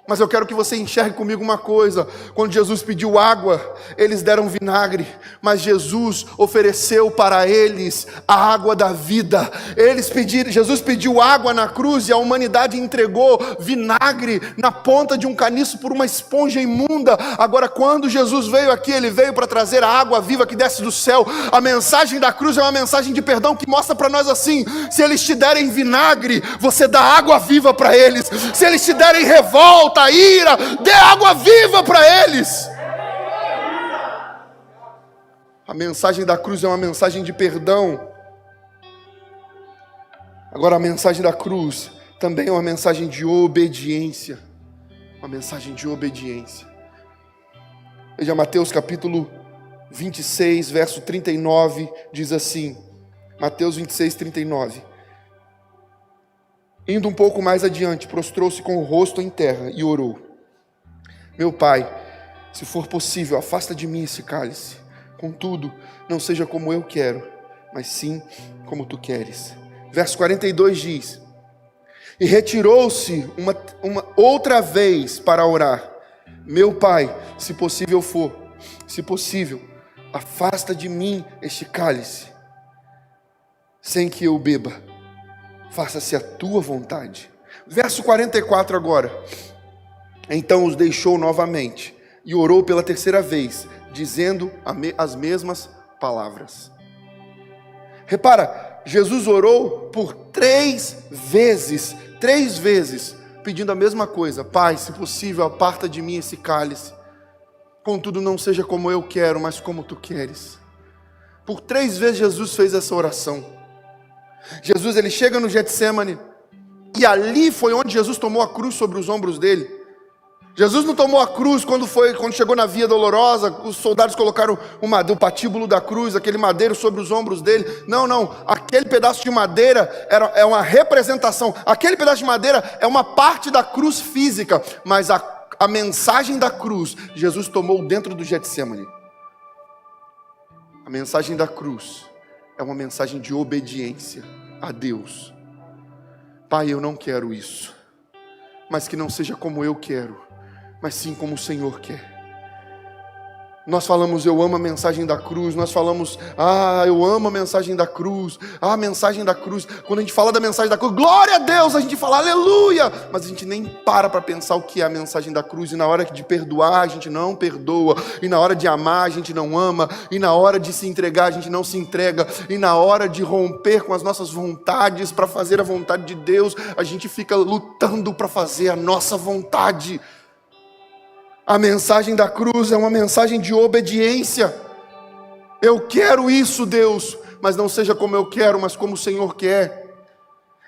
Mas eu quero que você enxergue comigo uma coisa: quando Jesus pediu água, eles deram vinagre, mas Jesus ofereceu para eles a água da vida. Jesus pediu água na cruz e a humanidade entregou vinagre na ponta de um caniço por uma esponja imunda. Agora, quando Jesus veio aqui, ele veio para trazer a água viva que desce do céu. A mensagem da cruz é uma mensagem de perdão que mostra para nós assim: se eles te derem vinagre, você dá água viva para eles. Se eles te derem revolta, ira, dê água viva para eles. A mensagem da cruz é uma mensagem de perdão. Agora, a mensagem da cruz também é uma mensagem de obediência. Uma mensagem de obediência. Veja, Mateus capítulo 26, verso 39, diz assim, Mateus 26, 39. Indo um pouco mais adiante, prostrou-se com o rosto em terra e orou: meu Pai, se for possível, afasta de mim esse cálice. Contudo, não seja como eu quero, mas sim como tu queres. Verso 42 diz: e retirou-se uma outra vez para orar: meu Pai, se possível, afasta de mim este cálice, sem que eu beba. Faça-se a tua vontade. Verso 44 agora. Então os deixou novamente e orou pela terceira vez, dizendo as mesmas palavras. Repara, Jesus orou por 3 vezes pedindo a mesma coisa: Pai, se possível, aparta de mim esse cálice, contudo não seja como eu quero, mas como tu queres. Por 3 vezes Jesus fez essa oração. Jesus, ele chega no Getsêmani, e ali foi onde Jesus tomou a cruz sobre os ombros dele. Jesus não tomou a cruz quando chegou na Via Dolorosa, os soldados colocaram o patíbulo da cruz, aquele madeiro sobre os ombros dele. Não, aquele pedaço de madeira é uma representação, aquele pedaço de madeira é uma parte da cruz física, mas a mensagem da cruz, Jesus tomou dentro do Getsêmani. A mensagem da cruz é uma mensagem de obediência a Deus. Pai, eu não quero isso, mas que não seja como eu quero, mas sim como o Senhor quer. Nós falamos, eu amo a mensagem da cruz. Nós falamos, eu amo a mensagem da cruz. A mensagem da cruz. Quando a gente fala da mensagem da cruz, glória a Deus, a gente fala aleluia. Mas a gente nem para pensar o que é a mensagem da cruz. E na hora de perdoar, a gente não perdoa. E na hora de amar, a gente não ama. E na hora de se entregar, a gente não se entrega. E na hora de romper com as nossas vontades para fazer a vontade de Deus, a gente fica lutando para fazer a nossa vontade. A mensagem da cruz é uma mensagem de obediência. Eu quero isso, Deus, mas não seja como eu quero, mas como o Senhor quer.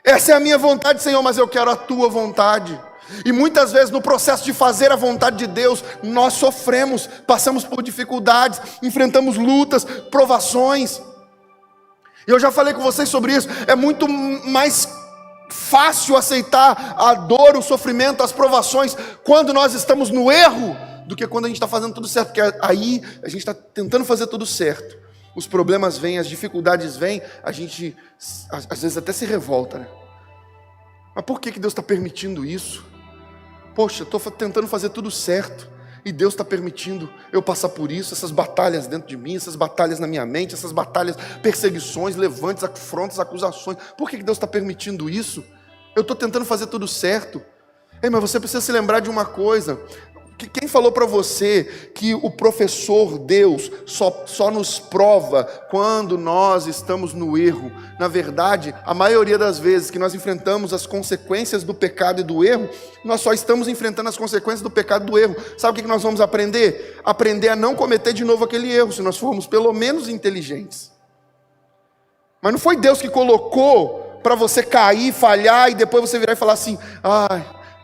Essa é a minha vontade, Senhor, mas eu quero a tua vontade. E muitas vezes no processo de fazer a vontade de Deus, nós sofremos, passamos por dificuldades, enfrentamos lutas, provações. E eu já falei com vocês sobre isso. É muito mais fácil aceitar a dor, o sofrimento, as provações quando nós estamos no erro, do que quando a gente está fazendo tudo certo, porque aí a gente está tentando fazer tudo certo, os problemas vêm, as dificuldades vêm, a gente às vezes até se revolta, né? Mas por que Deus está permitindo isso? Poxa, eu estou tentando fazer tudo certo, e Deus está permitindo eu passar por isso, essas batalhas dentro de mim, essas batalhas na minha mente, essas batalhas, perseguições, levantes, afrontas, acusações. Por que Deus está permitindo isso? Eu estou tentando fazer tudo certo. Mas você precisa se lembrar de uma coisa. Quem falou para você que o professor Deus só nos prova quando nós estamos no erro? Na verdade, a maioria das vezes que nós enfrentamos as consequências do pecado e do erro, nós só estamos enfrentando as consequências do pecado e do erro. Sabe o que nós vamos aprender? Aprender a não cometer de novo aquele erro, se nós formos pelo menos inteligentes. Mas não foi Deus que colocou para você cair, falhar e depois você virar e falar assim: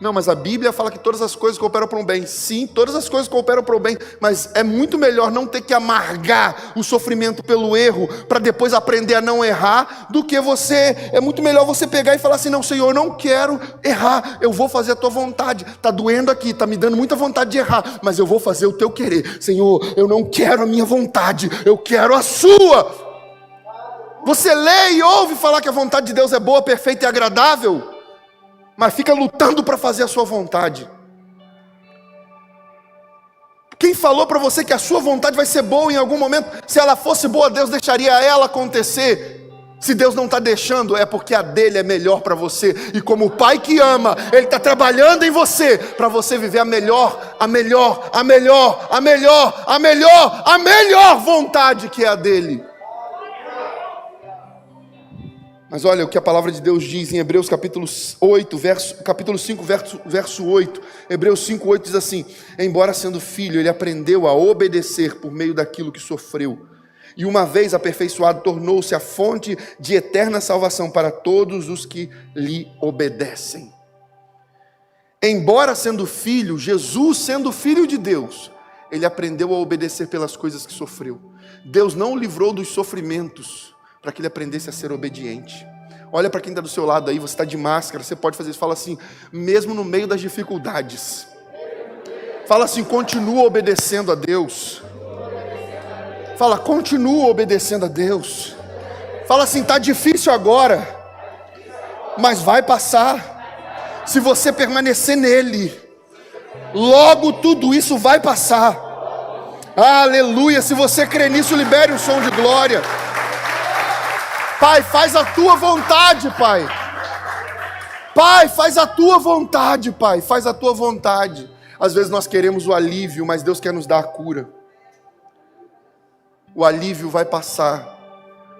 não, mas a Bíblia fala que todas as coisas cooperam para o bem. Sim, todas as coisas cooperam para o bem, mas é muito melhor não ter que amargar o sofrimento pelo erro, para depois aprender a não errar, do que é muito melhor você pegar e falar assim: não, Senhor, eu não quero errar, eu vou fazer a tua vontade. Está doendo aqui, está me dando muita vontade de errar, mas eu vou fazer o teu querer. Senhor, eu não quero a minha vontade, eu quero a sua. Você lê e ouve falar que a vontade de Deus é boa, perfeita e agradável, mas fica lutando para fazer a sua vontade. Quem falou para você que a sua vontade vai ser boa em algum momento? Se ela fosse boa, Deus deixaria ela acontecer. Se Deus não está deixando, é porque a dele é melhor para você. E como o Pai que ama, Ele está trabalhando em você, para você viver a melhor vontade que é a dele. Mas olha o que a palavra de Deus diz em Hebreus capítulo 5, verso 8. Hebreus 5, 8 diz assim: embora sendo filho, ele aprendeu a obedecer por meio daquilo que sofreu. E uma vez aperfeiçoado, tornou-se a fonte de eterna salvação para todos os que lhe obedecem. Embora sendo filho, Jesus sendo filho de Deus, ele aprendeu a obedecer pelas coisas que sofreu. Deus não o livrou dos sofrimentos para que ele aprendesse a ser obediente. Olha para quem está do seu lado aí, você está de máscara, você pode fazer isso, fala assim: mesmo no meio das dificuldades, fala assim, continua obedecendo a Deus. Fala, continua obedecendo a Deus. Fala assim, está difícil agora, mas vai passar. Se você permanecer nele, logo tudo isso vai passar. Aleluia, se você crê nisso, libere um som de glória. Pai, faz a tua vontade, Pai. Pai, faz a tua vontade, Pai. Faz a tua vontade. Às vezes nós queremos o alívio, mas Deus quer nos dar a cura. O alívio vai passar,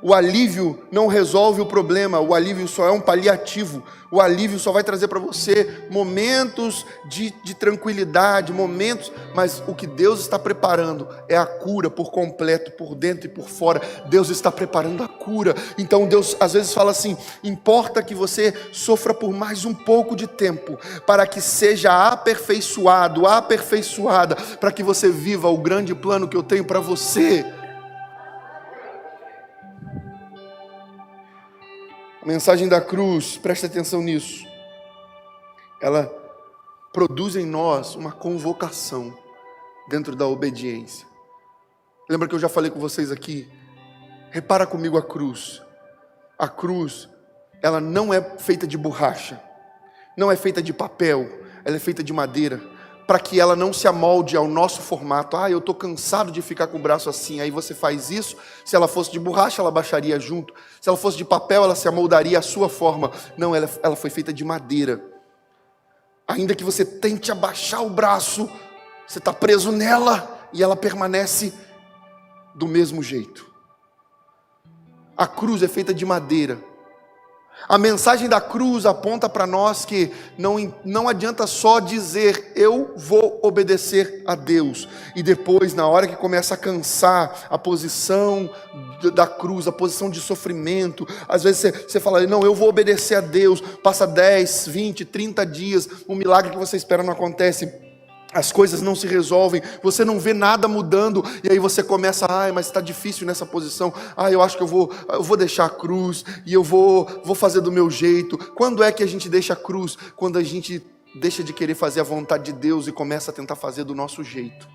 o alívio não resolve o problema, o alívio só é um paliativo, o alívio só vai trazer para você momentos de tranquilidade, momentos, mas o que Deus está preparando é a cura por completo, por dentro e por fora. Deus está preparando a cura. Então Deus às vezes fala assim: importa que você sofra por mais um pouco de tempo, para que seja aperfeiçoado, aperfeiçoada, para que você viva o grande plano que eu tenho para você. A mensagem da cruz, preste atenção nisso, ela produz em nós uma convocação dentro da obediência. Lembra que eu já falei com vocês aqui? Repara comigo a cruz. A cruz, ela não é feita de borracha, não é feita de papel, ela é feita de madeira, para que ela não se amolde ao nosso formato. Eu estou cansado de ficar com o braço assim. Aí você faz isso. Se ela fosse de borracha, ela baixaria junto. Se ela fosse de papel, ela se amoldaria à sua forma. Não, ela foi feita de madeira. Ainda que você tente abaixar o braço, você está preso nela e ela permanece do mesmo jeito. A cruz é feita de madeira. A mensagem da cruz aponta para nós que não adianta só dizer eu vou obedecer a Deus, e depois, na hora que começa a cansar, a posição da cruz, a posição de sofrimento, às vezes você fala, não, eu vou obedecer a Deus, passa 10, 20, 30 dias, o milagre que você espera não acontece, as coisas não se resolvem, você não vê nada mudando, e aí você começa, mas está difícil nessa posição, eu acho que eu vou deixar a cruz, e eu vou fazer do meu jeito. Quando é que a gente deixa a cruz? Quando a gente deixa de querer fazer a vontade de Deus e começa a tentar fazer do nosso jeito.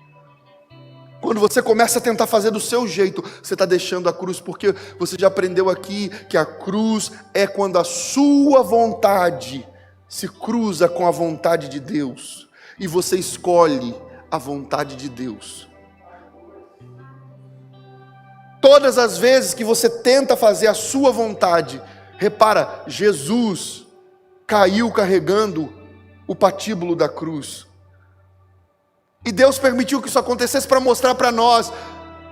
Quando você começa a tentar fazer do seu jeito, você está deixando a cruz, porque você já aprendeu aqui que a cruz é quando a sua vontade se cruza com a vontade de Deus. E você escolhe a vontade de Deus. Todas as vezes que você tenta fazer a sua vontade, repara, Jesus caiu carregando o patíbulo da cruz. E Deus permitiu que isso acontecesse para mostrar para nós.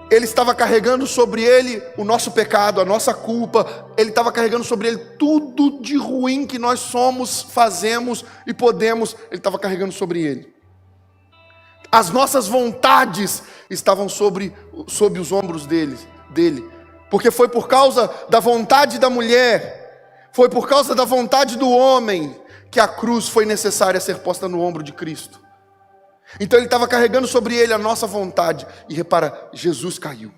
Ele estava carregando sobre ele o nosso pecado, a nossa culpa. Ele estava carregando sobre ele tudo de ruim que nós somos, fazemos e podemos. Ele estava carregando sobre ele. As nossas vontades estavam sob os ombros dele. Porque foi por causa da vontade da mulher, foi por causa da vontade do homem, que a cruz foi necessária ser posta no ombro de Cristo. Então ele estava carregando sobre ele a nossa vontade. E repara, Jesus caiu.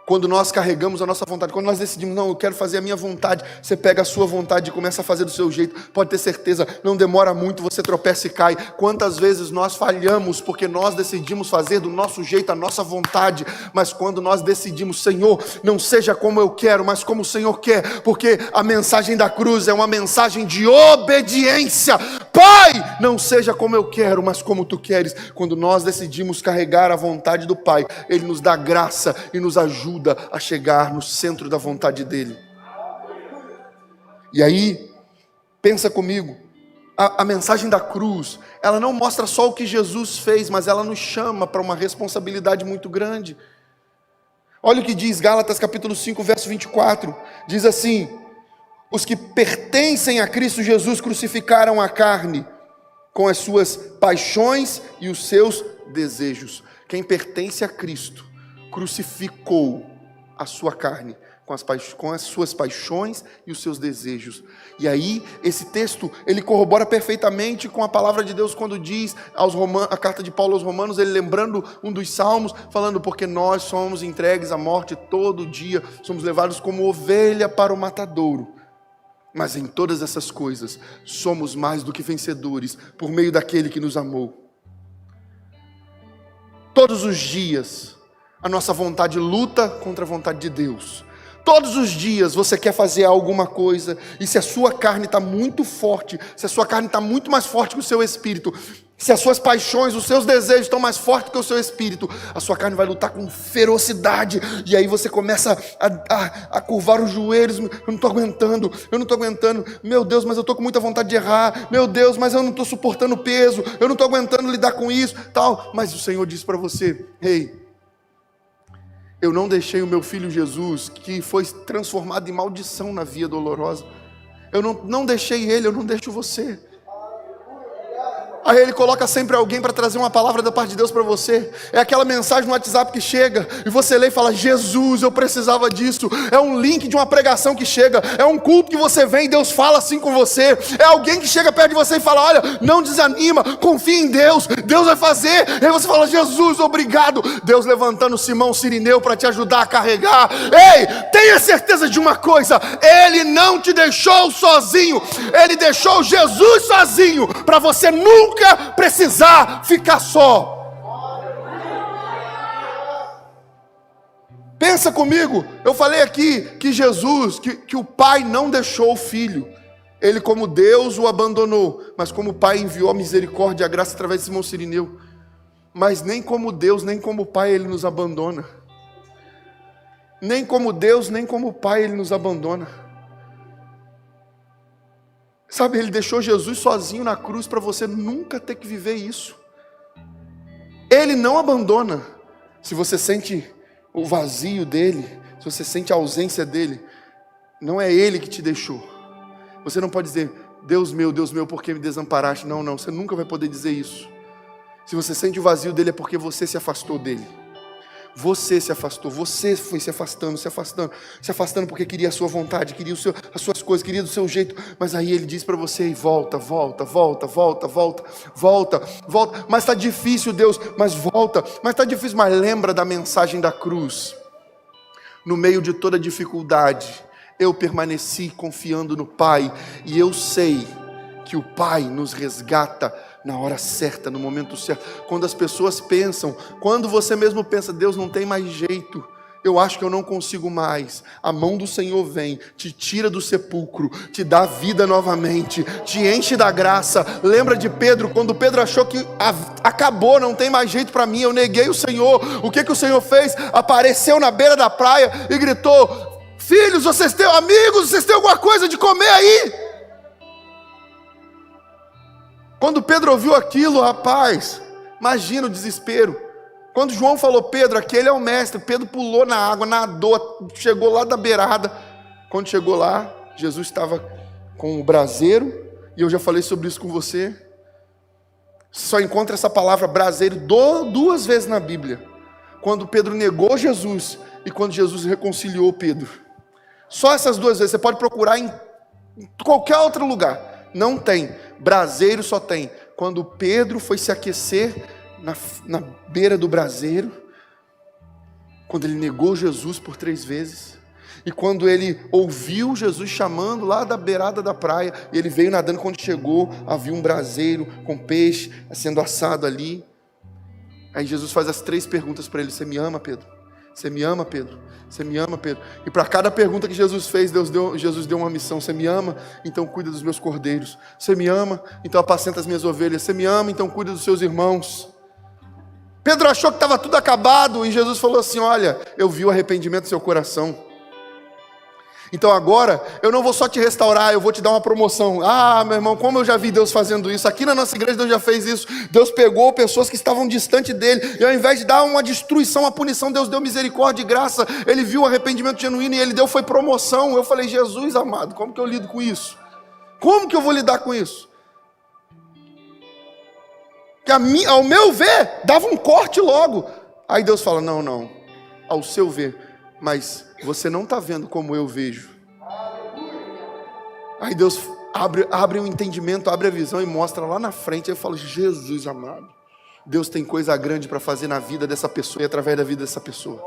Quando nós carregamos a nossa vontade, quando nós decidimos, não, eu quero fazer a minha vontade, você pega a sua vontade e começa a fazer do seu jeito, pode ter certeza, não demora muito, você tropeça e cai. Quantas vezes nós falhamos, porque nós decidimos fazer do nosso jeito, a nossa vontade, mas quando nós decidimos, Senhor, não seja como eu quero, mas como o Senhor quer, porque a mensagem da cruz é uma mensagem de obediência. Pai, não seja como eu quero, mas como tu queres. Quando nós decidimos carregar a vontade do Pai, Ele nos dá graça e nos ajuda a chegar no centro da vontade dEle. E aí, pensa comigo, a mensagem da cruz, ela não mostra só o que Jesus fez, mas ela nos chama para uma responsabilidade muito grande. Olha o que diz Gálatas capítulo 5, verso 24, diz assim: os que pertencem a Cristo Jesus crucificaram a carne com as suas paixões e os seus desejos. Quem pertence a Cristo crucificou a sua carne com as suas paixões e os seus desejos. E aí, esse texto, ele corrobora perfeitamente com a palavra de Deus quando diz a carta de Paulo aos Romanos, ele lembrando um dos salmos, falando, porque nós somos entregues à morte todo dia, somos levados como ovelha para o matadouro. Mas em todas essas coisas, somos mais do que vencedores, por meio daquele que nos amou. Todos os dias, a nossa vontade luta contra a vontade de Deus. Todos os dias você quer fazer alguma coisa, e se a sua carne está muito forte, se a sua carne está muito mais forte que o seu espírito, se as suas paixões, os seus desejos estão mais fortes que o seu espírito, a sua carne vai lutar com ferocidade, e aí você começa a curvar os joelhos, eu não estou aguentando, meu Deus, mas eu estou com muita vontade de errar, meu Deus, mas eu não estou suportando o peso, eu não estou aguentando lidar com isso, tal. Mas o Senhor diz para você, ei, Eu não deixei o meu filho Jesus, que foi transformado em maldição na via dolorosa. Eu não deixei ele, eu não deixo você. Aí ele coloca sempre alguém para trazer uma palavra da parte de Deus para você. É aquela mensagem no WhatsApp que chega e você lê e fala: Jesus, eu precisava disso. É um link de uma pregação que chega. É um culto que você vem e Deus fala assim com você. É alguém que chega perto de você e fala: olha, não desanima, confia em Deus, Deus vai fazer. E aí você fala: Jesus, obrigado. Deus levantando Simão Cirineu para te ajudar a carregar. Ei, tenha certeza de uma coisa: Ele não te deixou sozinho. Ele deixou Jesus sozinho para você nunca precisar ficar só. Pensa comigo, eu falei aqui que Jesus, que o Pai não deixou o Filho. Ele, como Deus, o abandonou, mas como Pai enviou a misericórdia e a graça através de Simão Cirineu. Mas nem como Deus, nem como Pai Ele nos abandona. Nem como Deus, nem como Pai Ele nos abandona. Sabe, Ele deixou Jesus sozinho na cruz para você nunca ter que viver isso. Ele não abandona. Se você sente o vazio dele, se você sente a ausência dele, não é Ele que te deixou. Você não pode dizer: Deus meu, por que me desamparaste? Não, você nunca vai poder dizer isso. Se você sente o vazio dele, é porque você se afastou dele. Você se afastou, você foi se afastando porque queria a sua vontade, queria as suas coisas, queria do seu jeito. Mas aí ele diz para você: volta. Mas está difícil, Deus, mas volta. Mas está difícil, mas lembra da mensagem da cruz. No meio de toda dificuldade, eu permaneci confiando no Pai, e eu sei que o Pai nos resgata na hora certa, no momento certo. Quando as pessoas pensam, quando você mesmo pensa: Deus, não tem mais jeito, eu acho que eu não consigo mais, a mão do Senhor vem, te tira do sepulcro, te dá vida novamente, te enche da graça. Lembra de Pedro, quando Pedro achou que acabou, não tem mais jeito para mim, eu neguei o Senhor. O que o Senhor fez? Apareceu na beira da praia e gritou: filhos, vocês têm amigos, vocês têm alguma coisa de comer aí? Quando Pedro ouviu aquilo, rapaz, imagina o desespero. Quando João falou: Pedro, aquele é o mestre, Pedro pulou na água, nadou, chegou lá da beirada. Quando chegou lá, Jesus estava com o braseiro, e eu já falei sobre isso com você. Só encontra essa palavra braseiro 2 vezes na Bíblia. Quando Pedro negou Jesus e quando Jesus reconciliou Pedro. Só essas 2 vezes, você pode procurar em qualquer outro lugar. Não tem. Braseiro só tem quando Pedro foi se aquecer na beira do braseiro, quando ele negou Jesus por 3 vezes, e quando ele ouviu Jesus chamando lá da beirada da praia, e ele veio nadando. Quando chegou, havia um braseiro com peixe sendo assado ali. Aí Jesus faz as 3 perguntas para ele: você me ama, Pedro? Você me ama, Pedro? Você me ama, Pedro? E para cada pergunta que Jesus fez, Jesus deu uma missão. Você me ama? Então cuida dos meus cordeiros. Você me ama? Então apacenta as minhas ovelhas. Você me ama? Então cuida dos seus irmãos. Pedro achou que estava tudo acabado, e Jesus falou assim: olha, eu vi o arrependimento do seu coração. Então agora, eu não vou só te restaurar, eu vou te dar uma promoção. Ah, meu irmão, como eu já vi Deus fazendo isso. Aqui na nossa igreja Deus já fez isso. Deus pegou pessoas que estavam distante dele, e ao invés de dar uma destruição, uma punição, Deus deu misericórdia e graça. Ele viu o arrependimento genuíno e ele deu foi promoção. Eu falei: Jesus amado, como que eu lido com isso? Como que eu vou lidar com isso? Que ao meu ver, dava um corte logo. Aí Deus fala: não, ao seu ver, mas você não está vendo como eu vejo. Aí Deus abre o entendimento, abre a visão e mostra lá na frente. Aí eu falo: Jesus amado, Deus tem coisa grande para fazer na vida dessa pessoa e através da vida dessa pessoa.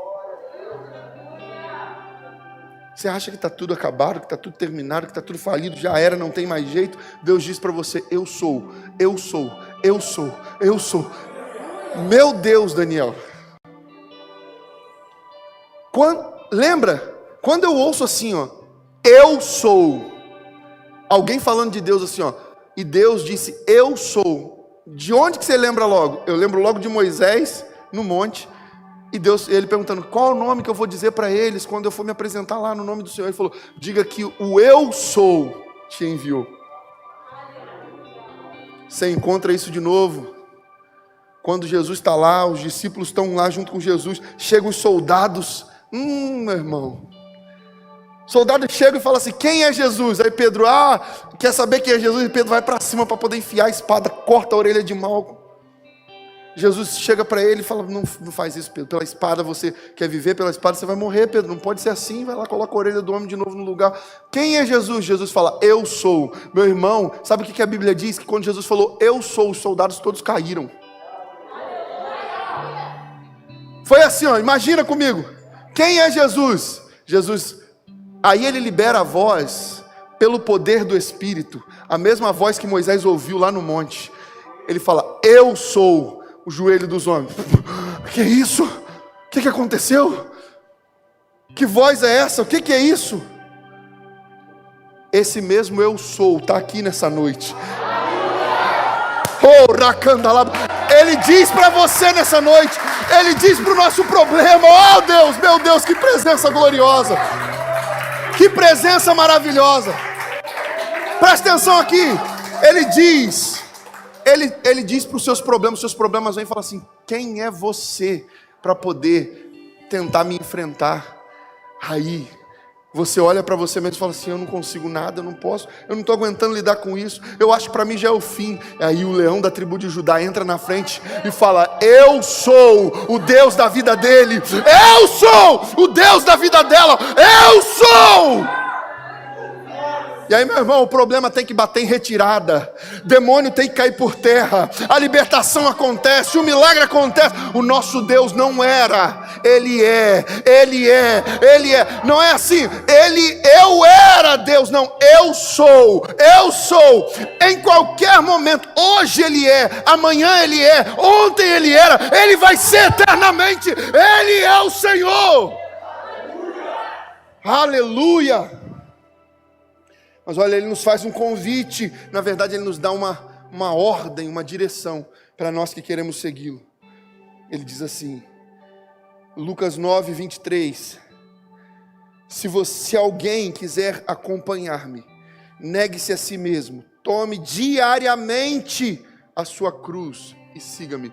Você acha que está tudo acabado, que está tudo terminado, que está tudo falido, já era, não tem mais jeito? Deus diz para você: eu sou. Meu Deus, Daniel. Lembra? Quando eu ouço assim, ó, eu sou. Alguém falando de Deus assim, ó, e Deus disse: eu sou. De onde que você lembra logo? Eu lembro logo de Moisés no monte. E Deus, ele perguntando: qual o nome que eu vou dizer para eles quando eu for me apresentar lá no nome do Senhor? Ele falou: diga que o eu sou te enviou. Você encontra isso de novo Quando Jesus está lá, os discípulos estão lá junto com Jesus, chegam os soldados, meu irmão, soldado chega e fala assim, quem é Jesus? Aí Pedro, quer saber quem é Jesus? E Pedro vai para cima para poder enfiar a espada, corta a orelha de Malco. Jesus chega para ele e fala, não faz isso, Pedro, pela espada você quer viver, pela espada você vai morrer, Pedro, não pode ser assim. Vai lá, coloca a orelha do homem de novo no lugar. Quem é Jesus? Jesus fala, eu sou. Meu irmão, sabe o que a Bíblia diz? Que quando Jesus falou, eu sou, os soldados todos caíram. Foi assim, imagina comigo, quem é Jesus? Jesus, aí ele libera a voz, pelo poder do Espírito, a mesma voz que Moisés ouviu lá no monte. Ele fala, eu sou o joelho dos homens. Que é isso? O que aconteceu? Que voz é essa? O que é isso? Esse mesmo eu sou, está aqui nessa noite. Oh, Racandalaba. Ele diz para você nessa noite, Ele diz para o nosso problema, oh Deus, meu Deus, que presença gloriosa, que presença maravilhosa. Presta atenção aqui, Ele diz para os seus problemas vêm e fala assim, quem é você para poder tentar me enfrentar? Aí, você olha para você mesmo e fala assim, eu não consigo nada, eu não posso, eu não estou aguentando lidar com isso, eu acho que para mim já é o fim. Aí o leão da tribo de Judá entra na frente e fala, eu sou o Deus da vida dele, eu sou o Deus da vida dela, eu sou! E aí, meu irmão, o problema tem que bater em retirada, demônio tem que cair por terra, a libertação acontece, o milagre acontece. O nosso Deus não era, Ele é, não é assim, eu era Deus, não, eu sou, em qualquer momento, hoje Ele é, amanhã Ele é, ontem Ele era, Ele vai ser eternamente, Ele é o Senhor, aleluia. Mas olha, Ele nos faz um convite, na verdade Ele nos dá uma ordem, uma direção, para nós que queremos segui-lo. Ele diz assim, Lucas 9, 23, se alguém quiser acompanhar-me, negue-se a si mesmo, tome diariamente a sua cruz e siga-me.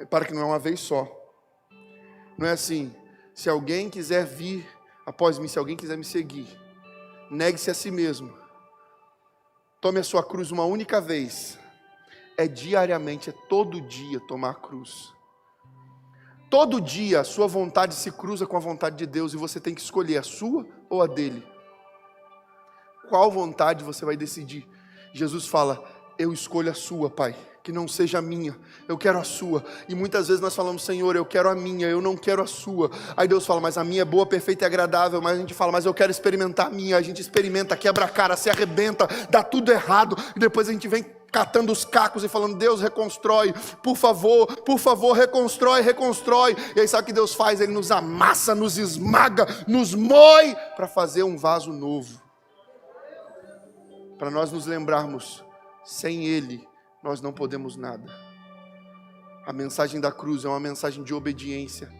Para que não é uma vez só, não é assim, se alguém quiser vir após mim, se alguém quiser me seguir, negue-se a si mesmo, tome a sua cruz uma única vez, é diariamente, é todo dia tomar a cruz. Todo dia a sua vontade se cruza com a vontade de Deus e você tem que escolher a sua ou a dele. Qual vontade você vai decidir? Jesus fala, eu escolho a sua, Pai, que não seja a minha, eu quero a sua. E muitas vezes nós falamos, Senhor, eu quero a minha, eu não quero a sua. Aí Deus fala, mas a minha é boa, perfeita e agradável. Mas a gente fala, mas eu quero experimentar a minha. A gente experimenta, quebra a cara, se arrebenta, dá tudo errado. E depois a gente vem catando os cacos e falando, Deus, reconstrói, por favor, reconstrói. E aí sabe o que Deus faz? Ele nos amassa, nos esmaga, nos moe, para fazer um vaso novo. Para nós nos lembrarmos, sem Ele, nós não podemos nada. A mensagem da cruz é uma mensagem de obediência.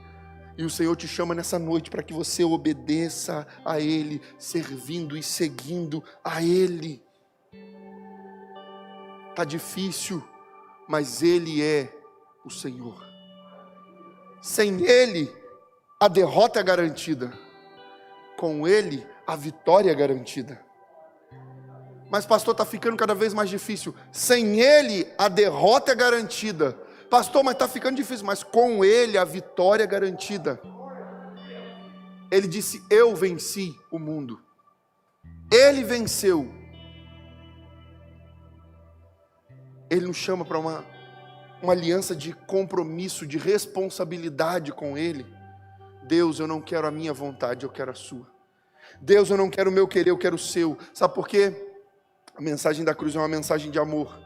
E o Senhor te chama nessa noite para que você obedeça a Ele, servindo e seguindo a Ele. Está difícil, mas Ele é o Senhor. Sem Ele, a derrota é garantida. Com Ele, a vitória é garantida. Mas pastor, está ficando cada vez mais difícil. Sem Ele, a derrota é garantida. Pastor, mas está ficando difícil. Mas com Ele, a vitória é garantida. Ele disse, eu venci o mundo. Ele venceu. Ele nos chama para uma aliança de compromisso, de responsabilidade com Ele. Deus, eu não quero a minha vontade, eu quero a sua. Deus, eu não quero o meu querer, eu quero o seu. Sabe por quê? A mensagem da cruz é uma mensagem de amor.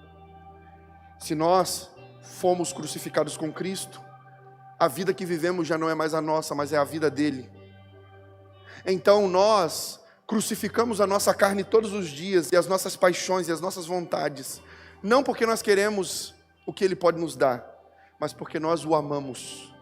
Se nós fomos crucificados com Cristo, a vida que vivemos já não é mais a nossa, mas é a vida dele. Então nós crucificamos a nossa carne todos os dias, e as nossas paixões e as nossas vontades, não porque nós queremos o que ele pode nos dar, mas porque nós o amamos.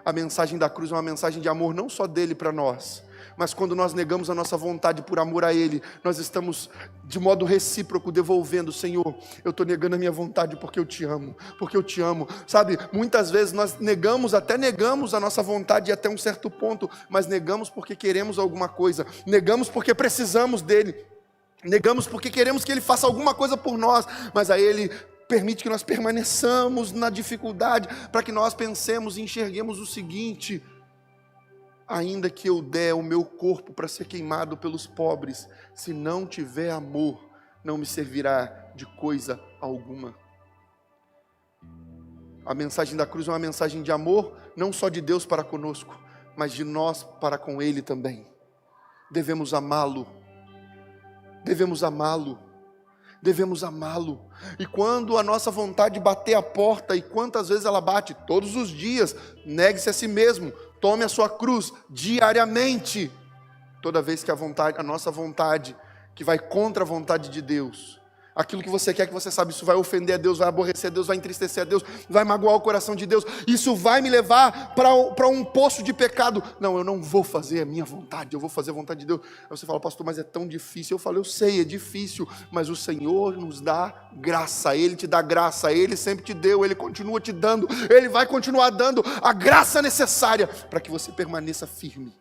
A mensagem da cruz é uma mensagem de amor não só dele para nós, Mas quando nós negamos a nossa vontade por amor a Ele, nós estamos de modo recíproco devolvendo: Senhor, eu estou negando a minha vontade porque eu te amo, sabe? Muitas vezes nós negamos a nossa vontade até um certo ponto, mas negamos porque queremos alguma coisa, negamos porque precisamos dEle, negamos porque queremos que Ele faça alguma coisa por nós, mas aí Ele permite que nós permaneçamos na dificuldade, para que nós pensemos e enxerguemos o seguinte: ainda que eu der o meu corpo para ser queimado pelos pobres, se não tiver amor, não me servirá de coisa alguma. A mensagem da cruz é uma mensagem de amor, não só de Deus para conosco, mas de nós para com Ele também. Devemos amá-lo, devemos amá-lo, devemos amá-lo. E quando a nossa vontade bater a porta, e quantas vezes ela bate? Todos os dias. Negue-se a si mesmo, tome a sua cruz diariamente. Toda vez que a nossa vontade, que vai contra a vontade de Deus, aquilo que você quer, que você sabe, isso vai ofender a Deus, vai aborrecer a Deus, vai entristecer a Deus, vai magoar o coração de Deus, isso vai me levar para um poço de pecado. Não, eu não vou fazer a minha vontade, eu vou fazer a vontade de Deus. Aí você fala: pastor, mas é tão difícil. Eu falo: eu sei, é difícil, mas o Senhor nos dá graça, Ele te dá graça, Ele sempre te deu, Ele continua te dando, Ele vai continuar dando a graça necessária para que você permaneça firme.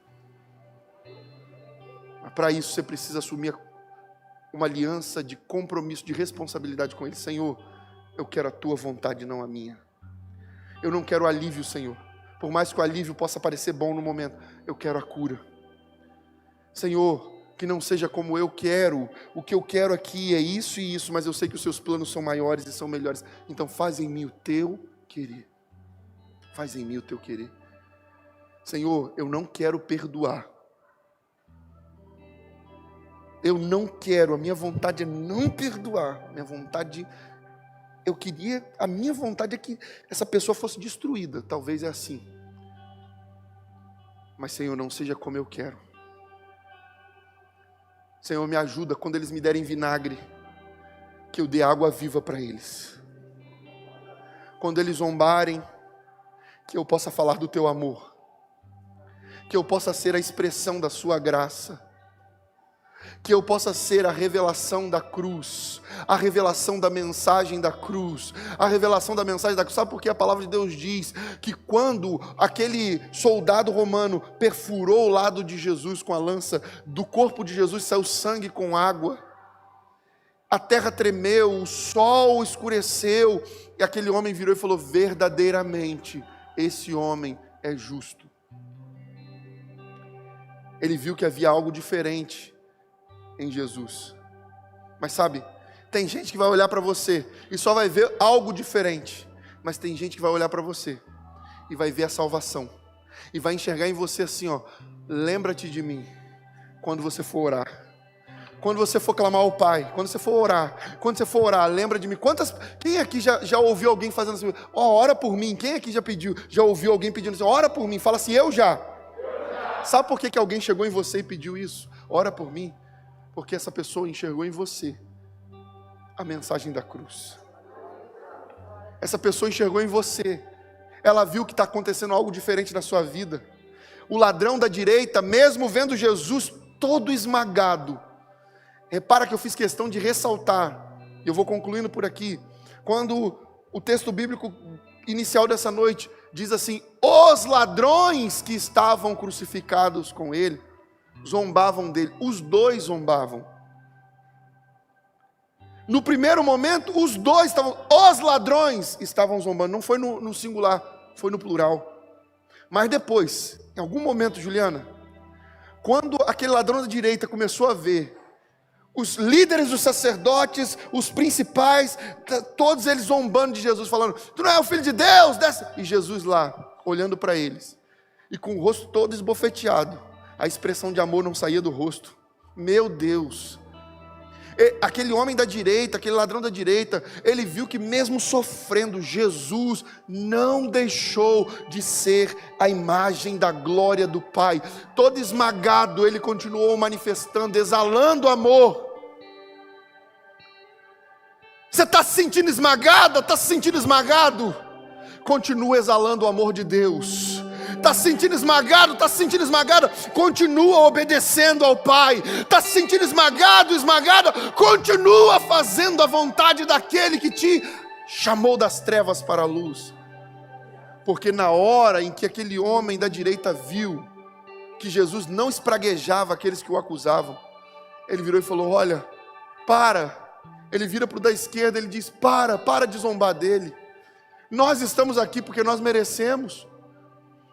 Mas para isso você precisa assumir uma aliança de compromisso, de responsabilidade com Ele. Senhor, eu quero a tua vontade, não a minha. Eu não quero alívio, Senhor. Por mais que o alívio possa parecer bom no momento, eu quero a cura. Senhor, que não seja como eu quero. O que eu quero aqui é isso e isso, mas eu sei que os seus planos são maiores e são melhores. Então faz em mim o teu querer. Faz em mim o teu querer. Senhor, eu não quero perdoar. Eu não quero, a minha vontade é não perdoar. A minha vontade é que essa pessoa fosse destruída. Talvez é assim. Mas, Senhor, não seja como eu quero. Senhor, me ajuda quando eles me derem vinagre, que eu dê água viva para eles. Quando eles zombarem, que eu possa falar do teu amor. Que eu possa ser a expressão da sua graça. Que eu possa ser a revelação da cruz, a revelação da mensagem da cruz, a revelação da mensagem da cruz. Sabe por que a palavra de Deus diz que quando aquele soldado romano perfurou o lado de Jesus com a lança, do corpo de Jesus saiu sangue com água, a terra tremeu, o sol escureceu, e aquele homem virou e falou: verdadeiramente, esse homem é justo. Ele viu que havia algo diferente em Jesus. Mas sabe, tem gente que vai olhar para você e só vai ver algo diferente, mas tem gente que vai olhar para você e vai ver a salvação, e vai enxergar em você assim: ó, lembra-te de mim quando você for orar, quando você for clamar ao Pai, quando você for orar, lembra de mim. Quem aqui já ouviu alguém fazendo assim: ó, ora por mim? Quem aqui já ouviu alguém pedindo assim: ora por mim? Fala assim: eu já. Sabe por que alguém chegou em você e pediu isso? Ora por mim. Porque essa pessoa enxergou em você a mensagem da cruz. Essa pessoa enxergou em você. Ela viu que está acontecendo algo diferente na sua vida. O ladrão da direita, mesmo vendo Jesus todo esmagado, repara que eu fiz questão de ressaltar, eu vou concluindo por aqui, quando o texto bíblico inicial dessa noite diz assim: os ladrões que estavam crucificados com ele zombavam dele. Os dois zombavam. No primeiro momento, os ladrões estavam zombando. Não foi no singular, foi no plural. Mas depois, em algum momento, Juliana, quando aquele ladrão da direita começou a ver os líderes dos sacerdotes, os principais, todos eles zombando de Jesus, falando: tu não é o filho de Deus, desce. E Jesus lá, olhando para eles, e com o rosto todo esbofeteado, a expressão de amor não saía do rosto. Meu Deus. Aquele homem da direita, aquele ladrão da direita, ele viu que mesmo sofrendo, Jesus não deixou de ser a imagem da glória do Pai. Todo esmagado, ele continuou manifestando, exalando amor. Você está se sentindo esmagada? Está se sentindo esmagado? Continua exalando o amor de Deus. Está se sentindo esmagado, está se sentindo esmagada? Continua obedecendo ao Pai. Está se sentindo esmagado, esmagada? Continua fazendo a vontade daquele que te chamou das trevas para a luz. Porque na hora em que aquele homem da direita viu que Jesus não espraguejava aqueles que o acusavam, ele virou e falou: olha, para. Ele vira para o da esquerda, ele diz: para de zombar dele. Nós estamos aqui porque nós merecemos,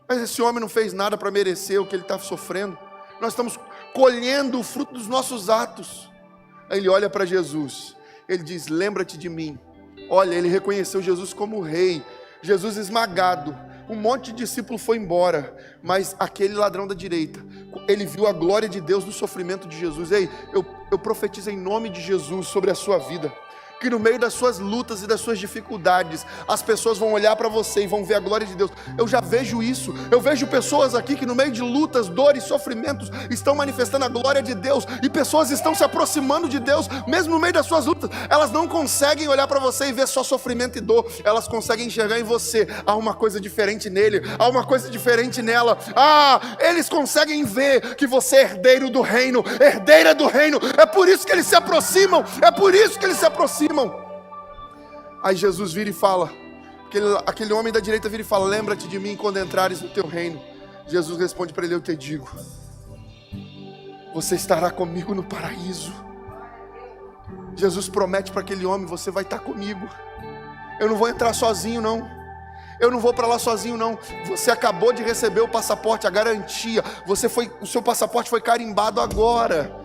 mas esse homem não fez nada para merecer o que ele está sofrendo. Nós estamos colhendo o fruto dos nossos atos. Aí ele olha para Jesus, ele diz: lembra-te de mim. Olha, ele reconheceu Jesus como rei. Jesus esmagado, um monte de discípulo foi embora, mas aquele ladrão da direita, ele viu a glória de Deus no sofrimento de Jesus. Ei, eu profetizo em nome de Jesus sobre a sua vida, que no meio das suas lutas e das suas dificuldades, as pessoas vão olhar para você e vão ver a glória de Deus. Eu já vejo isso, eu vejo pessoas aqui que no meio de lutas, dores, sofrimentos, estão manifestando a glória de Deus, e pessoas estão se aproximando de Deus, mesmo no meio das suas lutas. Elas não conseguem olhar para você e ver só sofrimento e dor, elas conseguem enxergar em você, há uma coisa diferente nele, há uma coisa diferente nela. Eles conseguem ver que você é herdeiro do reino, herdeira do reino. É por isso que eles se aproximam, é por isso que eles se aproximam. Aí Jesus vira e fala, aquele homem da direita vira e fala: lembra-te de mim quando entrares no teu reino. Jesus responde para ele: eu te digo, você estará comigo no paraíso. Jesus promete para aquele homem: você vai estar comigo. Eu não vou entrar sozinho não, eu não vou para lá sozinho não. Você acabou de receber o passaporte, a garantia. O seu passaporte foi carimbado agora.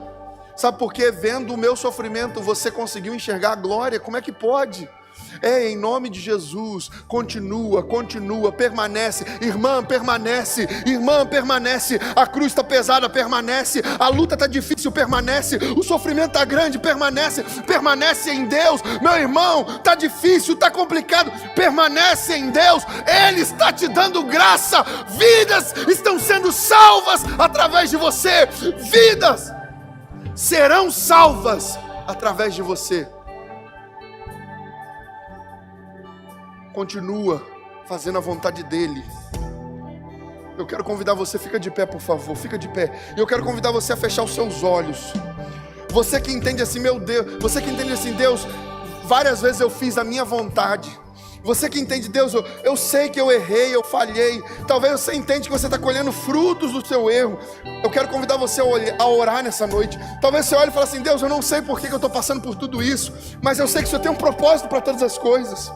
Sabe por quê? Vendo o meu sofrimento, você conseguiu enxergar a glória. Como é que pode? Em nome de Jesus, continua, permanece. Irmã, permanece. Irmã, permanece. A cruz está pesada, permanece. A luta está difícil, permanece. O sofrimento está grande, permanece. Permanece em Deus. Meu irmão, está difícil, está complicado, permanece em Deus. Ele está te dando graça. Vidas estão sendo salvas através de você. Vidas serão salvas através de você. Continua fazendo a vontade dele. Eu quero convidar você, fica de pé por favor, fica de pé. Eu quero convidar você a fechar os seus olhos. Você que entende assim, meu Deus, você que entende assim: Deus, várias vezes eu fiz a minha vontade. Você que entende: Deus, eu sei que eu errei, eu falhei. Talvez você entende que você está colhendo frutos do seu erro. Eu quero convidar você a orar nessa noite. Talvez você olhe e fale assim: Deus, eu não sei por que eu estou passando por tudo isso, mas eu sei que o Senhor tem um propósito para todas as coisas.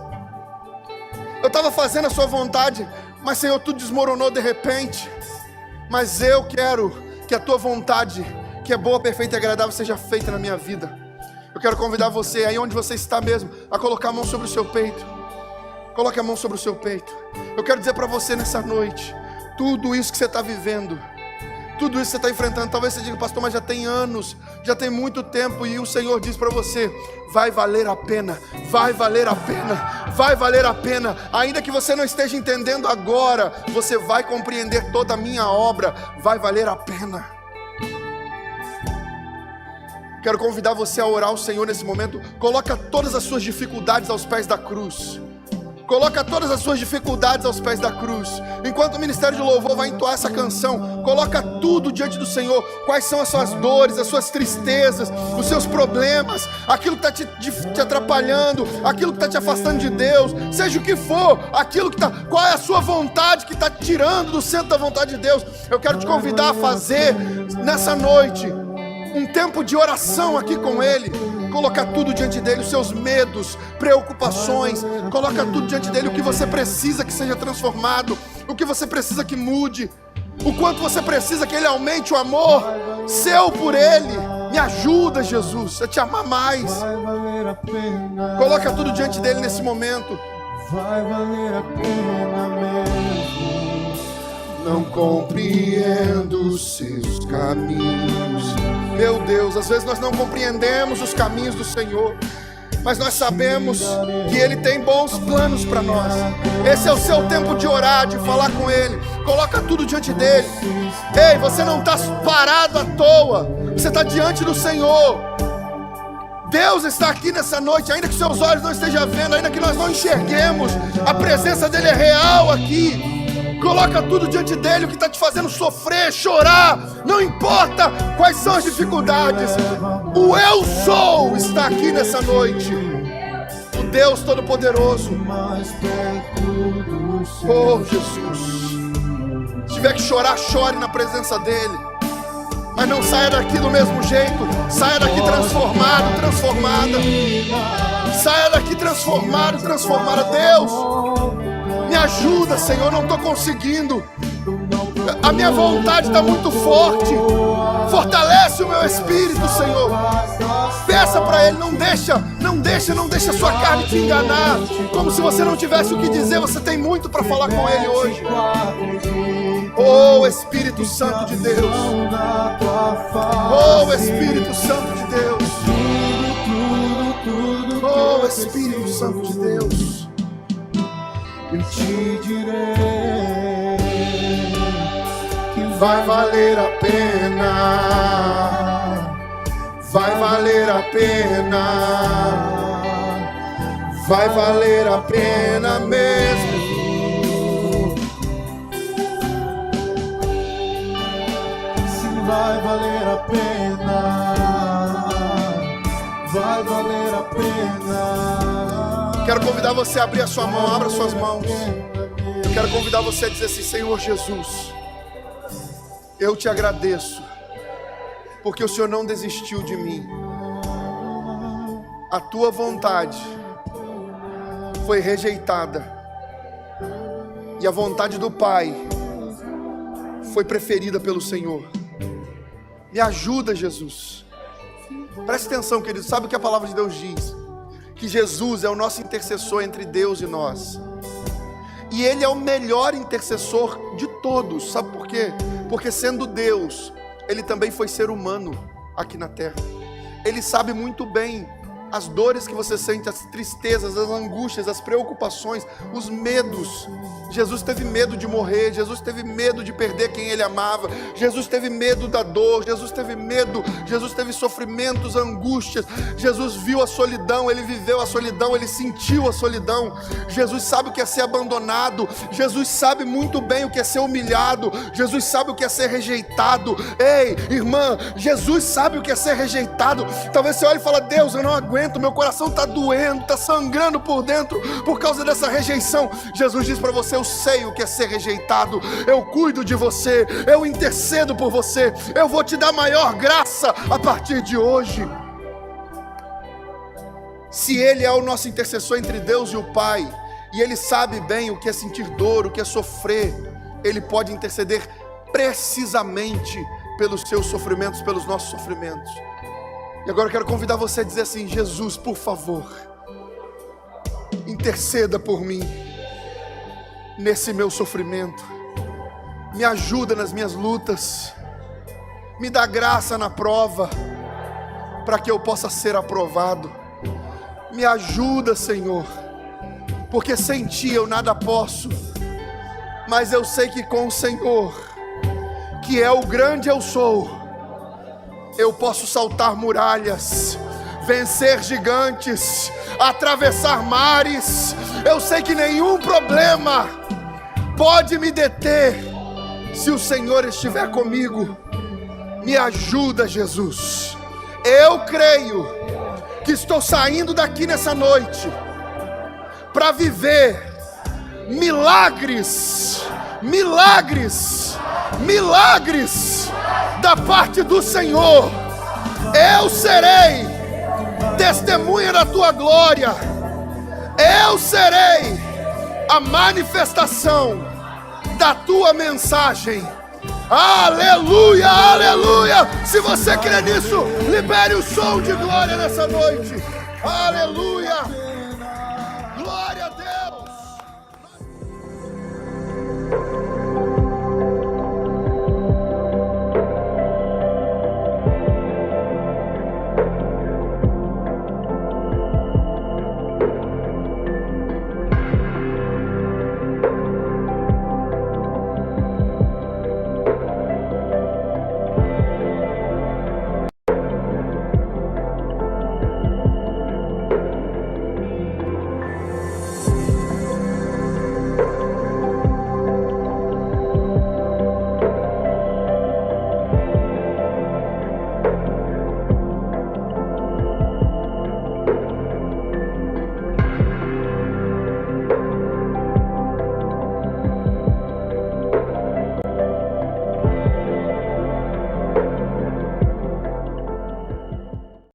Eu estava fazendo a sua vontade, mas Senhor, tudo desmoronou de repente. Mas eu quero que a tua vontade, que é boa, perfeita e agradável, seja feita na minha vida. Eu quero convidar você, aí onde você está mesmo, a colocar a mão sobre o seu peito. Coloque a mão sobre o seu peito. Eu quero dizer para você nessa noite, tudo isso que você está vivendo, tudo isso que você está enfrentando, talvez você diga: pastor, mas já tem anos, já tem muito tempo, e o Senhor diz para você: vai valer a pena, vai valer a pena, vai valer a pena. Ainda que você não esteja entendendo agora, você vai compreender toda a minha obra. Vai valer a pena. Quero convidar você a orar ao Senhor nesse momento. Coloca todas as suas dificuldades aos pés da cruz. Coloca todas as suas dificuldades aos pés da cruz. Enquanto o Ministério de Louvor vai entoar essa canção, coloca tudo diante do Senhor. Quais são as suas dores, as suas tristezas, os seus problemas, aquilo que está te atrapalhando, aquilo que está te afastando de Deus, seja o que for, qual é a sua vontade que está te tirando do centro da vontade de Deus. Eu quero te convidar a fazer nessa noite um tempo de oração aqui com Ele. Colocar tudo diante dele, os seus medos, preocupações. Coloca tudo diante dele, o que você precisa que seja transformado, o que você precisa que mude, o quanto você precisa que ele aumente o amor seu por ele. Me ajuda, Jesus, a te amar mais. Coloca tudo diante dele nesse momento. Vai valer a pena mesmo. Não compreendo os seus caminhos. Meu Deus, às vezes nós não compreendemos os caminhos do Senhor, mas nós sabemos que Ele tem bons planos para nós. Esse é o seu tempo de orar, de falar com Ele. Coloca tudo diante dele. Ei, você não está parado à toa, você está diante do Senhor. Deus está aqui nessa noite, ainda que seus olhos não estejam vendo, ainda que nós não enxerguemos, a presença dele é real aqui. Coloca tudo diante dele, o que está te fazendo sofrer, chorar. Não importa quais são as dificuldades. O eu sou está aqui nessa noite. O Deus Todo-Poderoso. Oh, Jesus. Se tiver que chorar, chore na presença dele. Mas não saia daqui do mesmo jeito. Saia daqui transformado, transformada. Saia daqui transformado, transformada. Deus, me ajuda, Senhor, eu não estou conseguindo. A minha vontade está muito forte. Fortalece o meu espírito, Senhor. Peça para Ele, não deixa a sua carne te enganar. Como se você não tivesse o que dizer, você tem muito para falar com Ele hoje. Oh, Espírito Santo de Deus. Oh, Espírito Santo de Deus. Oh, Espírito Santo de Deus. Eu te direi que vai valer a pena. Vai valer a pena. Vai valer a pena mesmo. Vai valer a pena, vai valer a pena. Quero convidar você a abrir a sua mão, abra suas mãos. Eu quero convidar você a dizer assim: Senhor Jesus, eu te agradeço, porque o Senhor não desistiu de mim. A tua vontade foi rejeitada, e a vontade do Pai foi preferida pelo Senhor. Me ajuda, Jesus. Preste atenção, querido. Sabe o que a palavra de Deus diz? Que Jesus é o nosso intercessor entre Deus e nós. E Ele é o melhor intercessor de todos. Sabe por quê? Porque sendo Deus, Ele também foi ser humano aqui na terra. Ele sabe muito bem as dores que você sente, as tristezas, as angústias, as preocupações, os medos. Jesus teve medo de morrer, Jesus teve medo de perder quem Ele amava, Jesus teve medo da dor, Jesus teve medo, Jesus teve sofrimentos, angústias, Jesus viu a solidão, Ele viveu a solidão, Ele sentiu a solidão. Jesus sabe o que é ser abandonado, Jesus sabe muito bem o que é ser humilhado, Jesus sabe o que é ser rejeitado. Ei, irmã, Jesus sabe o que é ser rejeitado. Talvez você olhe e fale: Deus, eu não aguento, meu coração está doendo, está sangrando por dentro por causa dessa rejeição. Jesus diz para você: eu sei o que é ser rejeitado, eu cuido de você, eu intercedo por você, eu vou te dar maior graça a partir de hoje. Se Ele é o nosso intercessor entre Deus e o Pai, e Ele sabe bem o que é sentir dor, o que é sofrer, Ele pode interceder precisamente pelos seus sofrimentos, pelos nossos sofrimentos. E agora eu quero convidar você a dizer assim: Jesus, por favor, interceda por mim nesse meu sofrimento, me ajuda nas minhas lutas, me dá graça na prova, para que eu possa ser aprovado. Me ajuda, Senhor, porque sem Ti eu nada posso, mas eu sei que com o Senhor, que é o grande eu sou, eu posso saltar muralhas, vencer gigantes, atravessar mares. Eu sei que nenhum problema pode me deter, se o Senhor estiver comigo. Me ajuda, Jesus. Eu creio que estou saindo daqui nessa noite para viver milagres, milagres, milagres da parte do Senhor. Eu serei testemunha da tua glória. Eu serei a manifestação da tua mensagem. Aleluia, aleluia. Se você crê nisso, libere o som de glória nessa noite. Aleluia.